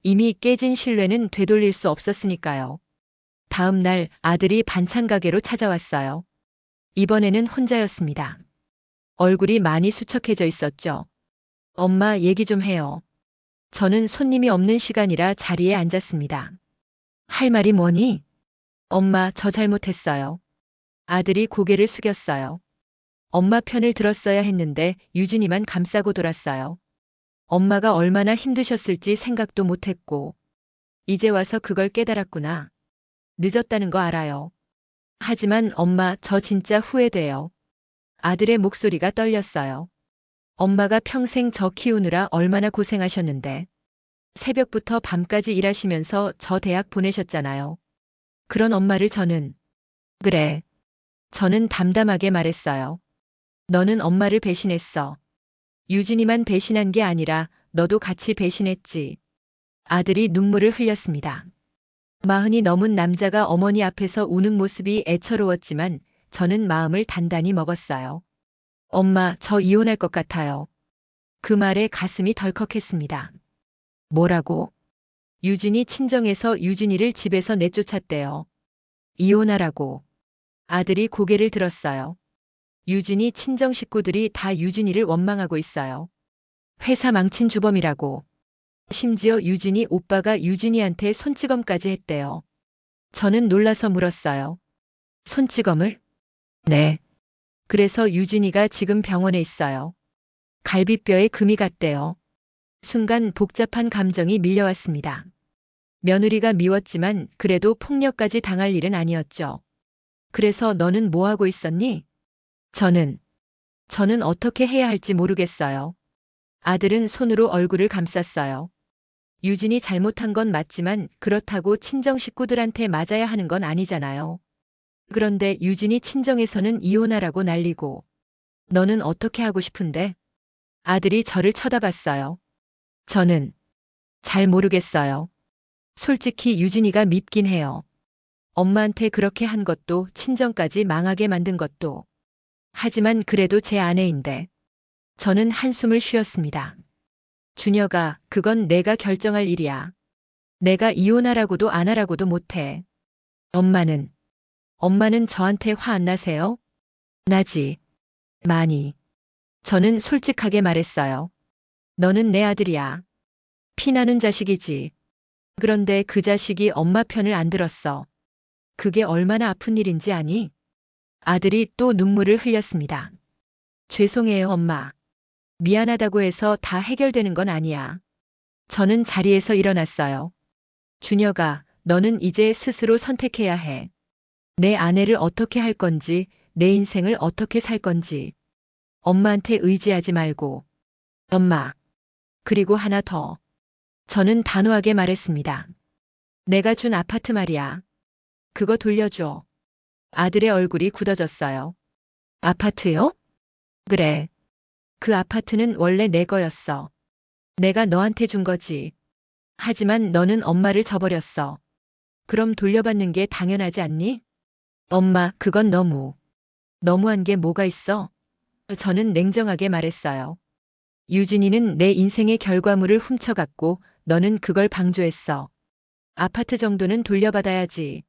이미 깨진 신뢰는 되돌릴 수 없었으니까요. 다음 날 아들이 반찬 가게로 찾아왔어요. 이번에는 혼자였습니다. 얼굴이 많이 수척해져 있었죠. 엄마, 얘기 좀 해요. 저는 손님이 없는 시간이라 자리에 앉았습니다. 할 말이 뭐니? 엄마, 저 잘못했어요. 아들이 고개를 숙였어요. 엄마 편을 들었어야 했는데 유진이만 감싸고 돌았어요. 엄마가 얼마나 힘드셨을지 생각도 못했고. 이제 와서 그걸 깨달았구나. 늦었다는 거 알아요. 하지만 엄마, 저 진짜 후회돼요. 아들의 목소리가 떨렸어요. 엄마가 평생 저 키우느라 얼마나 고생하셨는데. 새벽부터 밤까지 일하시면서 저 대학 보내셨잖아요. 그런 엄마를 저는. 그래. 저는 담담하게 말했어요. 너는 엄마를 배신했어. 유진이만 배신한 게 아니라 너도 같이 배신했지. 아들이 눈물을 흘렸습니다. 40이 넘은 남자가 어머니 앞에서 우는 모습이 애처로웠지만 저는 마음을 단단히 먹었어요. 엄마, 저 이혼할 것 같아요. 그 말에 가슴이 덜컥했습니다. 뭐라고? 유진이 친정에서 유진이를 집에서 내쫓았대요. 이혼하라고. 아들이 고개를 들었어요. 유진이 친정 식구들이 다 유진이를 원망하고 있어요. 회사 망친 주범이라고. 심지어 유진이 오빠가 유진이한테 손찌검까지 했대요. 저는 놀라서 물었어요. 손찌검을? 네. 그래서 유진이가 지금 병원에 있어요. 갈비뼈에 금이 갔대요. 순간 복잡한 감정이 밀려왔습니다. 며느리가 미웠지만 그래도 폭력까지 당할 일은 아니었죠. 그래서 너는 뭐 하고 있었니? 저는 어떻게 해야 할지 모르겠어요. 아들은 손으로 얼굴을 감쌌어요. 유진이 잘못한 건 맞지만 그렇다고 친정 식구들한테 맞아야 하는 건 아니잖아요. 그런데 유진이 친정에서는 이혼하라고 난리고. 너는 어떻게 하고 싶은데? 아들이 저를 쳐다봤어요. 저는 잘 모르겠어요. 솔직히 유진이가 밉긴 해요. 엄마한테 그렇게 한 것도 친정까지 망하게 만든 것도. 하지만 그래도 제 아내인데. 저는 한숨을 쉬었습니다. 준혁아, 그건 내가 결정할 일이야. 내가 이혼하라고도 안 하라고도 못해. 엄마는 저한테 화 안 나세요? 나지. 많이. 저는 솔직하게 말했어요. 너는 내 아들이야. 피나는 자식이지. 그런데 그 자식이 엄마 편을 안 들었어. 그게 얼마나 아픈 일인지 아니? 아들이 또 눈물을 흘렸습니다. 죄송해요, 엄마. 미안하다고 해서 다 해결되는 건 아니야. 저는 자리에서 일어났어요. 준혁아, 너는 이제 스스로 선택해야 해. 내 아내를 어떻게 할 건지, 내 인생을 어떻게 살 건지. 엄마한테 의지하지 말고. 엄마. 그리고 하나 더. 저는 단호하게 말했습니다. 내가 준 아파트 말이야. 그거 돌려줘. 아들의 얼굴이 굳어졌어요. 아파트요? 그래. 그 아파트는 원래 내 거였어. 내가 너한테 준 거지. 하지만 너는 엄마를 저버렸어. 그럼 돌려받는 게 당연하지 않니? 엄마, 그건 너무한 게 뭐가 있어? 저는 냉정하게 말했어요. 유진이는 내 인생의 결과물을 훔쳐갔고 너는 그걸 방조했어. 아파트 정도는 돌려받아야지.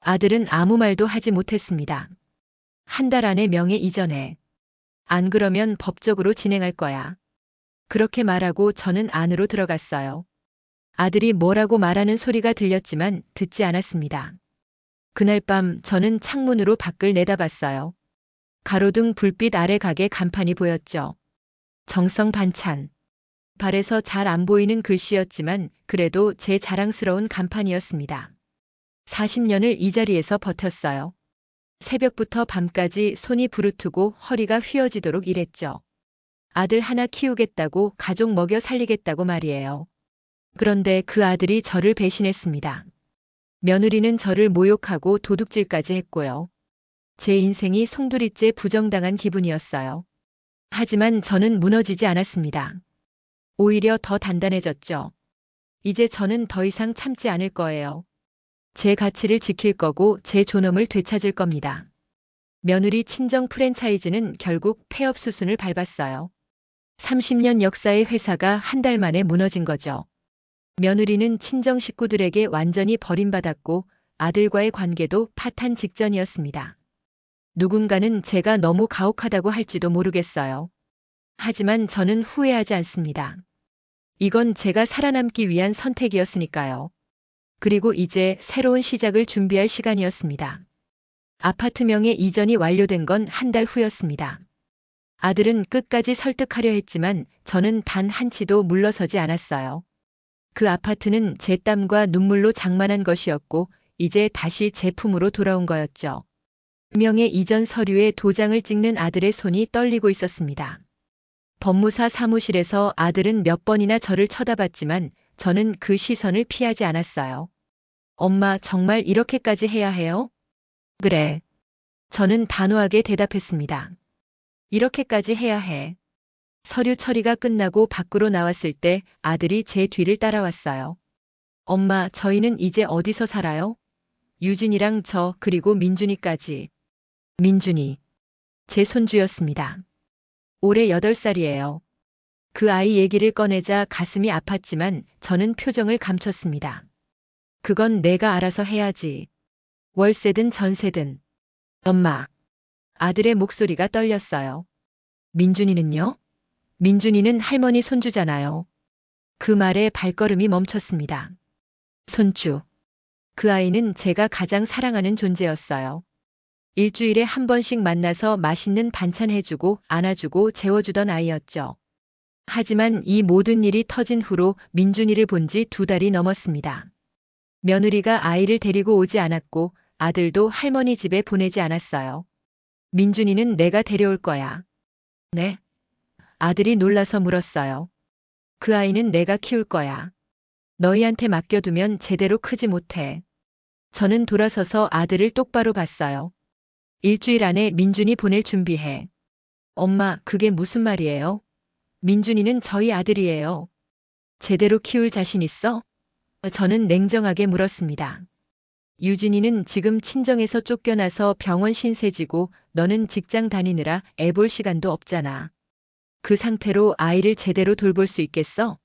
아들은 아무 말도 하지 못했습니다. 한 달 안에 명예 이전해. 안 그러면 법적으로 진행할 거야. 그렇게 말하고 저는 안으로 들어갔어요. 아들이 뭐라고 말하는 소리가 들렸지만 듣지 않았습니다. 그날 밤 저는 창문으로 밖을 내다봤어요. 가로등 불빛 아래 가게 간판이 보였죠. 정성 반찬. 발에서 잘 안 보이는 글씨였지만 그래도 제 자랑스러운 간판이었습니다. 40년을 이 자리에서 버텼어요. 새벽부터 밤까지 손이 부르트고 허리가 휘어지도록 일했죠. 아들 하나 키우겠다고 가족 먹여 살리겠다고 말이에요. 그런데 그 아들이 저를 배신했습니다. 며느리는 저를 모욕하고 도둑질까지 했고요. 제 인생이 송두리째 부정당한 기분이었어요. 하지만 저는 무너지지 않았습니다. 오히려 더 단단해졌죠. 이제 저는 더 이상 참지 않을 거예요. 제 가치를 지킬 거고 제 존엄을 되찾을 겁니다. 며느리 친정 프랜차이즈는 결국 폐업 수순을 밟았어요. 30년 역사의 회사가 한 달 만에 무너진 거죠. 며느리는 친정 식구들에게 완전히 버림받았고 아들과의 관계도 파탄 직전이었습니다. 누군가는 제가 너무 가혹하다고 할지도 모르겠어요. 하지만 저는 후회하지 않습니다. 이건 제가 살아남기 위한 선택이었으니까요. 그리고 이제 새로운 시작을 준비할 시간이었습니다. 아파트 명의 이전이 완료된 건 한 달 후였습니다. 아들은 끝까지 설득하려 했지만 저는 단 한치도 물러서지 않았어요. 그 아파트는 제 땀과 눈물로 장만한 것이었고 이제 다시 제 품으로 돌아온 거였죠. 명의 이전 서류에 도장을 찍는 아들의 손이 떨리고 있었습니다. 법무사 사무실에서 아들은 몇 번이나 저를 쳐다봤지만 저는 그 시선을 피하지 않았어요. 엄마, 정말 이렇게까지 해야 해요? 그래. 저는 단호하게 대답했습니다. 이렇게까지 해야 해. 서류 처리가 끝나고 밖으로 나왔을 때 아들이 제 뒤를 따라왔어요. 엄마, 저희는 이제 어디서 살아요? 유진이랑 저, 그리고 민준이까지. 민준이. 제 손주였습니다. 올해 8살이에요. 그 아이 얘기를 꺼내자 가슴이 아팠지만 저는 표정을 감췄습니다. 그건 내가 알아서 해야지. 월세든 전세든. 엄마. 아들의 목소리가 떨렸어요. 민준이는요? 민준이는 할머니 손주잖아요. 그 말에 발걸음이 멈췄습니다. 손주. 그 아이는 제가 가장 사랑하는 존재였어요. 일주일에 한 번씩 만나서 맛있는 반찬 해주고 안아주고 재워주던 아이였죠. 하지만 이 모든 일이 터진 후로 민준이를 본 지 2달이 넘었습니다. 며느리가 아이를 데리고 오지 않았고 아들도 할머니 집에 보내지 않았어요. 민준이는 내가 데려올 거야. 네? 아들이 놀라서 물었어요. 그 아이는 내가 키울 거야. 너희한테 맡겨두면 제대로 크지 못해. 저는 돌아서서 아들을 똑바로 봤어요. 일주일 안에 민준이 보낼 준비해. 엄마, 그게 무슨 말이에요? 민준이는 저희 아들이에요. 제대로 키울 자신 있어? 저는 냉정하게 물었습니다. 유진이는 지금 친정에서 쫓겨나서 병원 신세지고 너는 직장 다니느라 애 볼 시간도 없잖아. 그 상태로 아이를 제대로 돌볼 수 있겠어?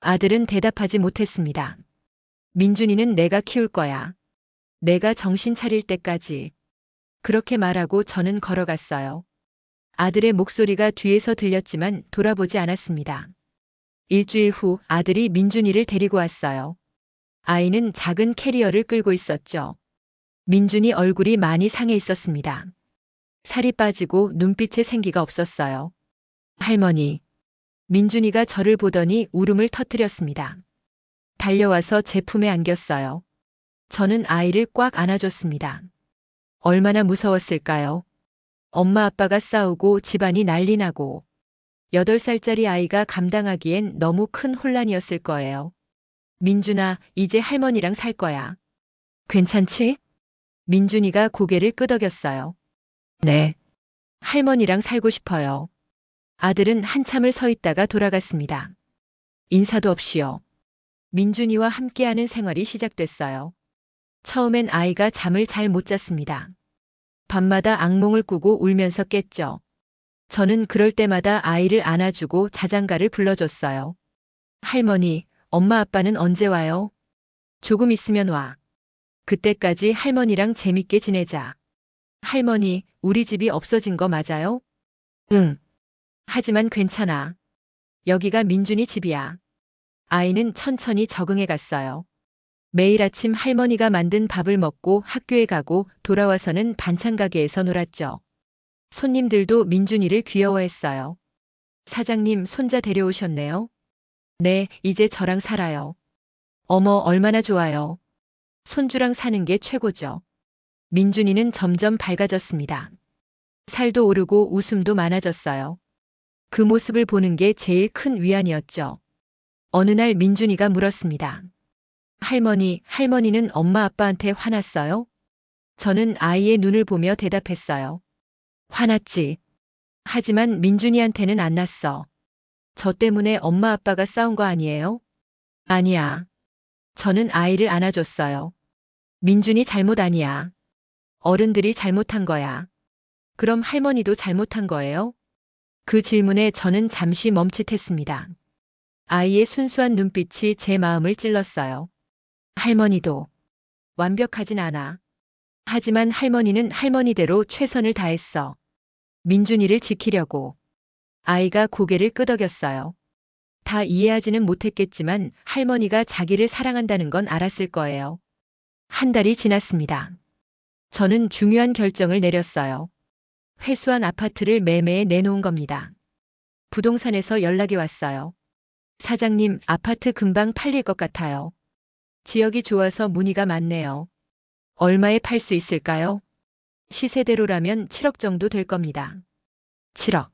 아들은 대답하지 못했습니다. 민준이는 내가 키울 거야. 내가 정신 차릴 때까지. 그렇게 말하고 저는 걸어갔어요. 아들의 목소리가 뒤에서 들렸지만 돌아보지 않았습니다. 일주일 후 아들이 민준이를 데리고 왔어요. 아이는 작은 캐리어를 끌고 있었죠. 민준이 얼굴이 많이 상해 있었습니다. 살이 빠지고 눈빛에 생기가 없었어요. 할머니. 민준이가 저를 보더니 울음을 터뜨렸습니다. 달려와서 제 품에 안겼어요. 저는 아이를 꽉 안아줬습니다. 얼마나 무서웠을까요? 엄마 아빠가 싸우고 집안이 난리 나고 8살짜리 아이가 감당하기엔 너무 큰 혼란이었을 거예요. 민준아, 이제 할머니랑 살 거야. 괜찮지? 민준이가 고개를 끄덕였어요. 네. 할머니랑 살고 싶어요. 아들은 한참을 서 있다가 돌아갔습니다. 인사도 없이요. 민준이와 함께하는 생활이 시작됐어요. 처음엔 아이가 잠을 잘 못 잤습니다. 밤마다 악몽을 꾸고 울면서 깼죠. 저는 그럴 때마다 아이를 안아주고 자장가를 불러줬어요. 할머니, 엄마 아빠는 언제 와요? 조금 있으면 와. 그때까지 할머니랑 재밌게 지내자. 할머니, 우리 집이 없어진 거 맞아요? 응. 하지만 괜찮아. 여기가 민준이 집이야. 아이는 천천히 적응해 갔어요. 매일 아침 할머니가 만든 밥을 먹고 학교에 가고 돌아와서는 반찬 가게에서 놀았죠. 손님들도 민준이를 귀여워했어요. 사장님, 손자 데려오셨네요. 네, 이제 저랑 살아요. 어머, 얼마나 좋아요. 손주랑 사는 게 최고죠. 민준이는 점점 밝아졌습니다. 살도 오르고 웃음도 많아졌어요. 그 모습을 보는 게 제일 큰 위안이었죠. 어느 날 민준이가 물었습니다. 할머니, 할머니는 엄마 아빠한테 화났어요? 저는 아이의 눈을 보며 대답했어요. 화났지. 하지만 민준이한테는 안 났어. 저 때문에 엄마 아빠가 싸운 거 아니에요? 아니야. 저는 아이를 안아줬어요. 민준이 잘못 아니야. 어른들이 잘못한 거야. 그럼 할머니도 잘못한 거예요? 그 질문에 저는 잠시 멈칫했습니다. 아이의 순수한 눈빛이 제 마음을 찔렀어요. 할머니도 완벽하진 않아. 하지만 할머니는 할머니대로 최선을 다했어. 민준이를 지키려고. 아이가 고개를 끄덕였어요. 다 이해하지는 못했겠지만 할머니가 자기를 사랑한다는 건 알았을 거예요. 한 달이 지났습니다. 저는 중요한 결정을 내렸어요. 회수한 아파트를 매매에 내놓은 겁니다. 부동산에서 연락이 왔어요. 사장님, 아파트 금방 팔릴 것 같아요. 지역이 좋아서 문의가 많네요. 얼마에 팔 수 있을까요? 시세대로라면 7억 정도 될 겁니다. 7억.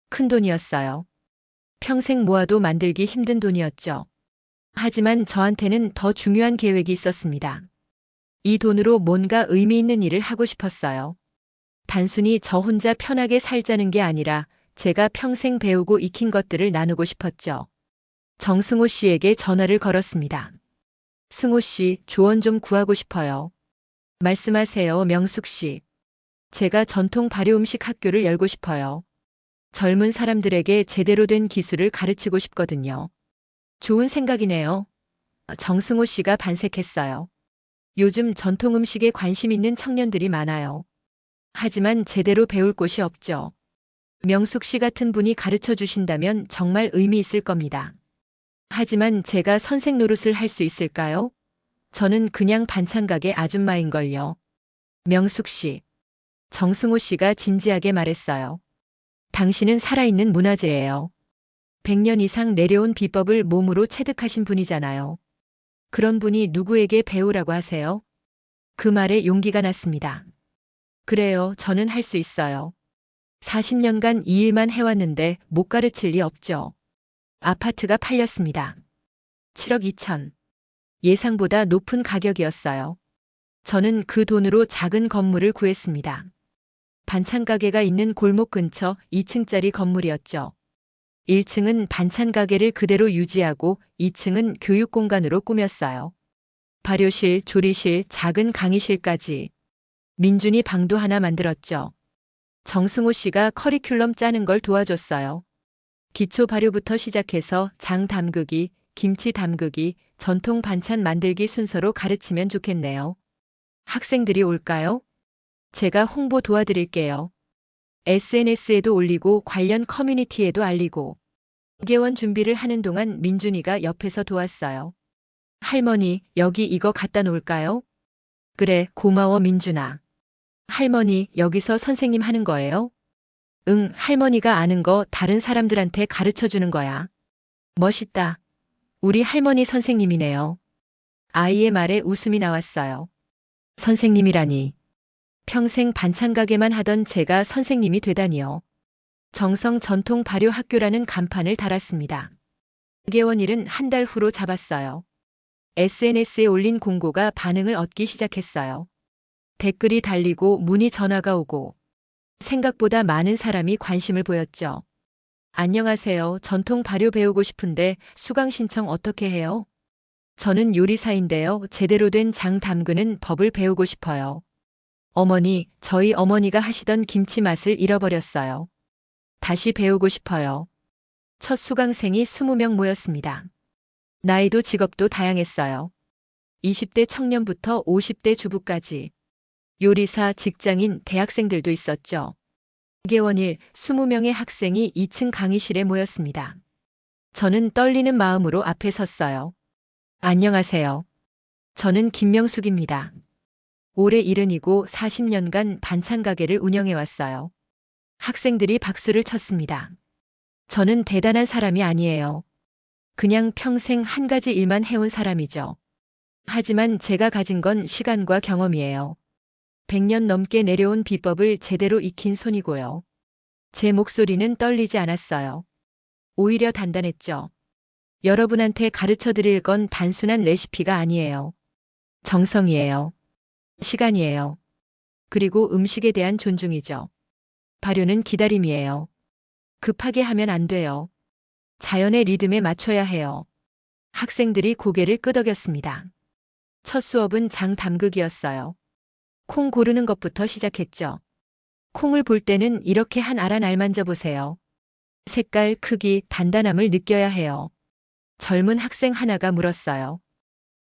큰 돈이었어요. 평생 모아도 만들기 힘든 돈이었죠. 하지만 저한테는 더 중요한 계획이 있었습니다. 이 돈으로 뭔가 의미 있는 일을 하고 싶었어요. 단순히 저 혼자 편하게 살자는 게 아니라 제가 평생 배우고 익힌 것들을 나누고 싶었죠. 정승호 씨에게 전화를 걸었습니다. 승호 씨, 조언 좀 구하고 싶어요. 말씀하세요, 명숙 씨. 제가 전통 발효 음식 학교를 열고 싶어요. 젊은 사람들에게 제대로 된 기술을 가르치고 싶거든요. 좋은 생각이네요. 정승호 씨가 반색했어요. 요즘 전통 음식에 관심 있는 청년들이 많아요. 하지만 제대로 배울 곳이 없죠. 명숙 씨 같은 분이 가르쳐 주신다면 정말 의미 있을 겁니다. 하지만 제가 선생 노릇을 할 수 있을까요? 저는 그냥 반찬가게 아줌마인걸요. 명숙 씨. 정승호 씨가 진지하게 말했어요. 당신은 살아있는 문화재예요. 100년 이상 내려온 비법을 몸으로 체득하신 분이잖아요. 그런 분이 누구에게 배우라고 하세요? 그 말에 용기가 났습니다. 그래요, 저는 할 수 있어요. 40년간 이 일만 해왔는데 못 가르칠 리 없죠. 아파트가 팔렸습니다. 7억 2천. 예상보다 높은 가격이었어요. 저는 그 돈으로 작은 건물을 구했습니다. 반찬 가게가 있는 골목 근처 2층짜리 건물이었죠. 1층은 반찬 가게를 그대로 유지하고 2층은 교육 공간으로 꾸몄어요. 발효실, 조리실, 작은 강의실까지. 민준이 방도 하나 만들었죠. 정승호 씨가 커리큘럼 짜는 걸 도와줬어요. 기초 발효부터 시작해서 장 담그기, 김치 담그기, 전통 반찬 만들기 순서로 가르치면 좋겠네요. 학생들이 올까요? 제가 홍보 도와드릴게요. SNS에도 올리고 관련 커뮤니티에도 알리고. 개원 준비를 하는 동안 민준이가 옆에서 도왔어요. 할머니, 여기 이거 갖다 놓을까요? 그래, 고마워 민준아. 할머니, 여기서 선생님 하는 거예요? 응, 할머니가 아는 거 다른 사람들한테 가르쳐 주는 거야. 멋있다. 우리 할머니 선생님이네요. 아이의 말에 웃음이 나왔어요. 선생님이라니. 평생 반찬 가게만 하던 제가 선생님이 되다니요. 정성 전통 발효 학교라는 간판을 달았습니다. 개원 일은 한 달 후로 잡았어요. SNS에 올린 공고가 반응을 얻기 시작했어요. 댓글이 달리고 문의 전화가 오고 생각보다 많은 사람이 관심을 보였죠. 안녕하세요. 전통 발효 배우고 싶은데 수강 신청 어떻게 해요? 저는 요리사인데요. 제대로 된 장 담그는 법을 배우고 싶어요. 어머니, 저희 어머니가 하시던 김치 맛을 잃어버렸어요. 다시 배우고 싶어요. 첫 수강생이 20명 모였습니다. 나이도 직업도 다양했어요. 20대 청년부터 50대 주부까지. 요리사, 직장인, 대학생들도 있었죠. 개원일 20명의 학생이 2층 강의실에 모였습니다. 저는 떨리는 마음으로 앞에 섰어요. 안녕하세요. 저는 김명숙입니다. 올해 70이고 40년간 반찬 가게를 운영해왔어요. 학생들이 박수를 쳤습니다. 저는 대단한 사람이 아니에요. 그냥 평생 한 가지 일만 해온 사람이죠. 하지만 제가 가진 건 시간과 경험이에요. 100년 넘게 내려온 비법을 제대로 익힌 손이고요. 제 목소리는 떨리지 않았어요. 오히려 단단했죠. 여러분한테 가르쳐 드릴 건 단순한 레시피가 아니에요. 정성이에요. 시간이에요. 그리고 음식에 대한 존중이죠. 발효는 기다림이에요. 급하게 하면 안 돼요. 자연의 리듬에 맞춰야 해요. 학생들이 고개를 끄덕였습니다. 첫 수업은 장 담그기였어요. 콩 고르는 것부터 시작했죠. 콩을 볼 때는 이렇게 한 알 한 알 만져보세요. 색깔, 크기, 단단함을 느껴야 해요. 젊은 학생 하나가 물었어요.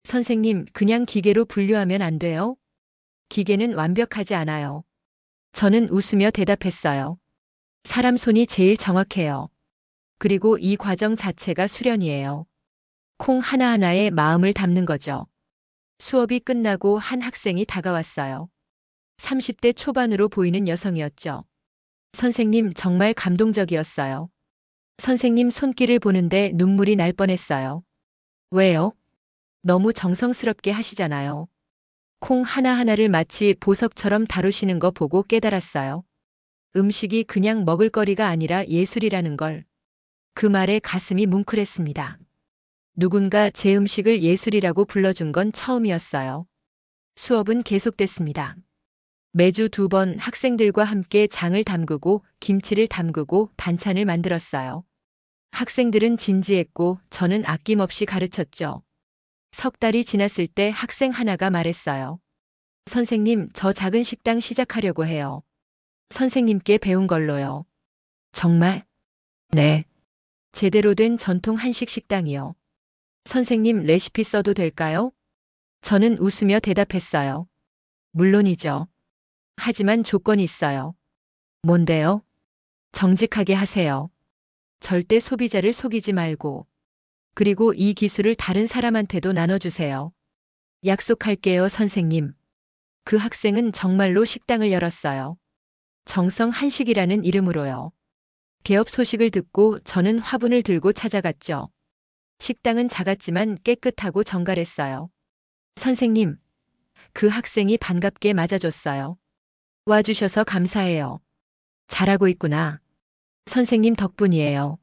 선생님, 그냥 기계로 분류하면 안 돼요? 기계는 완벽하지 않아요. 저는 웃으며 대답했어요. 사람 손이 제일 정확해요. 그리고 이 과정 자체가 수련이에요. 콩 하나하나에 마음을 담는 거죠. 수업이 끝나고 한 학생이 다가왔어요. 30대 초반으로 보이는 여성이었죠. 선생님, 정말 감동적이었어요. 선생님 손길을 보는데 눈물이 날 뻔했어요. 왜요? 너무 정성스럽게 하시잖아요. 콩 하나하나를 마치 보석처럼 다루시는 거 보고 깨달았어요. 음식이 그냥 먹을거리가 아니라 예술이라는 걸. 그 말에 가슴이 뭉클했습니다. 누군가 제 음식을 예술이라고 불러준 건 처음이었어요. 수업은 계속됐습니다. 매주 2번 학생들과 함께 장을 담그고 김치를 담그고 반찬을 만들었어요. 학생들은 진지했고 저는 아낌없이 가르쳤죠. 석 달이 지났을 때 학생 하나가 말했어요. 선생님, 저 작은 식당 시작하려고 해요. 선생님께 배운 걸로요. 정말? 네. 제대로 된 전통 한식 식당이요. 선생님, 레시피 써도 될까요? 저는 웃으며 대답했어요. 물론이죠. 하지만 조건이 있어요. 뭔데요? 정직하게 하세요. 절대 소비자를 속이지 말고. 그리고 이 기술을 다른 사람한테도 나눠주세요. 약속할게요, 선생님. 그 학생은 정말로 식당을 열었어요. 정성 한식이라는 이름으로요. 개업 소식을 듣고 저는 화분을 들고 찾아갔죠. 식당은 작았지만 깨끗하고 정갈했어요. 선생님, 그 학생이 반갑게 맞아줬어요. 와주셔서 감사해요. 잘하고 있구나. 선생님 덕분이에요.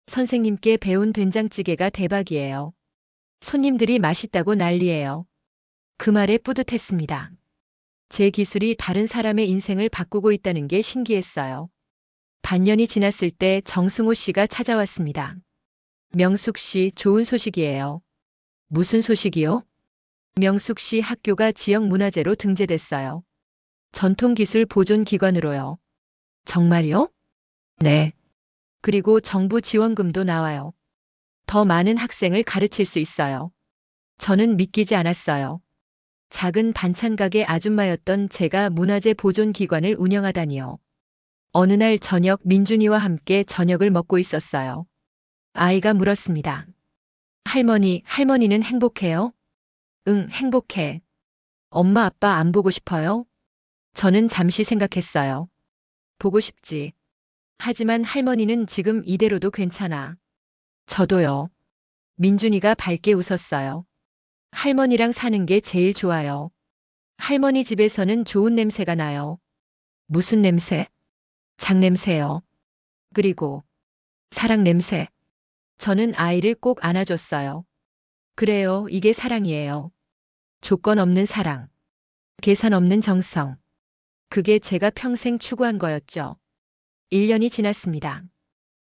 선생님께 배운 된장찌개가 대박이에요. 손님들이 맛있다고 난리예요. 그 말에 뿌듯했습니다. 제 기술이 다른 사람의 인생을 바꾸고 있다는 게 신기했어요. 반년이 지났을 때 정승호 씨가 찾아왔습니다. 명숙 씨, 좋은 소식이에요. 무슨 소식이요? 명숙 씨 학교가 지역 문화재로 등재됐어요. 전통기술 보존 기관으로요. 정말요? 네. 그리고 정부 지원금도 나와요. 더 많은 학생을 가르칠 수 있어요. 저는 믿기지 않았어요. 작은 반찬 가게 아줌마였던 제가 문화재 보존 기관을 운영하다니요. 어느 날 저녁 민준이와 함께 저녁을 먹고 있었어요. 아이가 물었습니다. 할머니는 행복해요? 응, 행복해. 엄마 아빠 안 보고 싶어요? 저는 잠시 생각했어요. 보고 싶지. 하지만 할머니는 지금 이대로도 괜찮아. 저도요. 민준이가 밝게 웃었어요. 할머니랑 사는 게 제일 좋아요. 할머니 집에서는 좋은 냄새가 나요. 무슨 냄새? 장냄새요. 그리고 사랑 냄새. 저는 아이를 꼭 안아줬어요. 그래요, 이게 사랑이에요. 조건 없는 사랑. 계산 없는 정성. 그게 제가 평생 추구한 거였죠. 1년이 지났습니다.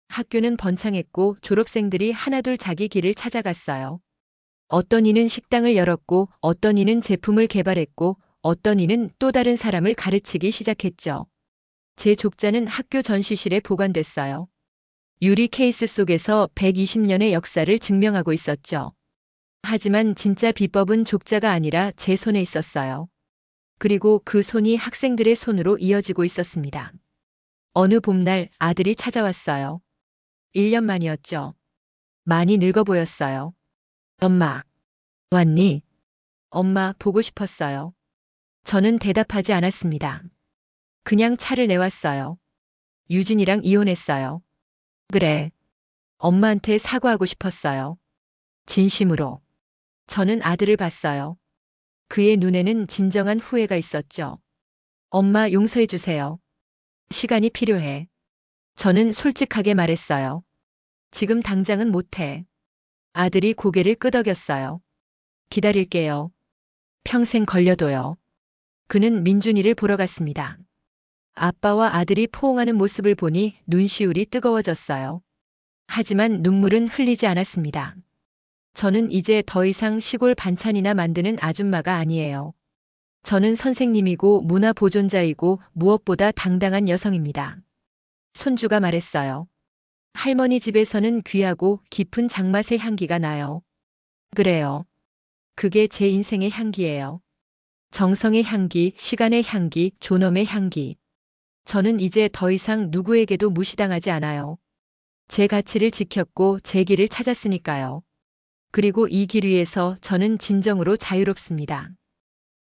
학교는 번창했고 졸업생들이 하나둘 자기 길을 찾아갔어요. 어떤 이는 식당을 열었고 어떤 이는 제품을 개발했고 어떤 이는 또 다른 사람을 가르치기 시작했죠. 제 족자는 학교 전시실에 보관됐어요. 유리 케이스 속에서 120년의 역사를 증명하고 있었죠. 하지만 진짜 비법은 족자가 아니라 제 손에 있었어요. 그리고 그 손이 학생들의 손으로 이어지고 있었습니다. 어느 봄날 아들이 찾아왔어요. 1년 만이었죠. 많이 늙어 보였어요. 엄마, 왔니? 엄마, 보고 싶었어요. 저는 대답하지 않았습니다. 그냥 차를 내왔어요. 유진이랑 이혼했어요. 그래. 엄마한테 사과하고 싶었어요. 진심으로. 저는 아들을 봤어요. 그의 눈에는 진정한 후회가 있었죠. 엄마, 용서해 주세요. 시간이 필요해. 저는 솔직하게 말했어요. 지금 당장은 못해. 아들이 고개를 끄덕였어요. 기다릴게요. 평생 걸려도요. 그는 민준이를 보러 갔습니다. 아빠와 아들이 포옹하는 모습을 보니 눈시울이 뜨거워졌어요. 하지만 눈물은 흘리지 않았습니다. 저는 이제 더 이상 시골 반찬이나 만드는 아줌마가 아니에요. 저는 선생님이고 문화 보존자이고 무엇보다 당당한 여성입니다. 손주가 말했어요. 할머니 집에서는 귀하고 깊은 장맛의 향기가 나요. 그래요. 그게 제 인생의 향기예요. 정성의 향기, 시간의 향기, 존엄의 향기. 저는 이제 더 이상 누구에게도 무시당하지 않아요. 제 가치를 지켰고 제 길을 찾았으니까요. 그리고 이 길 위에서 저는 진정으로 자유롭습니다.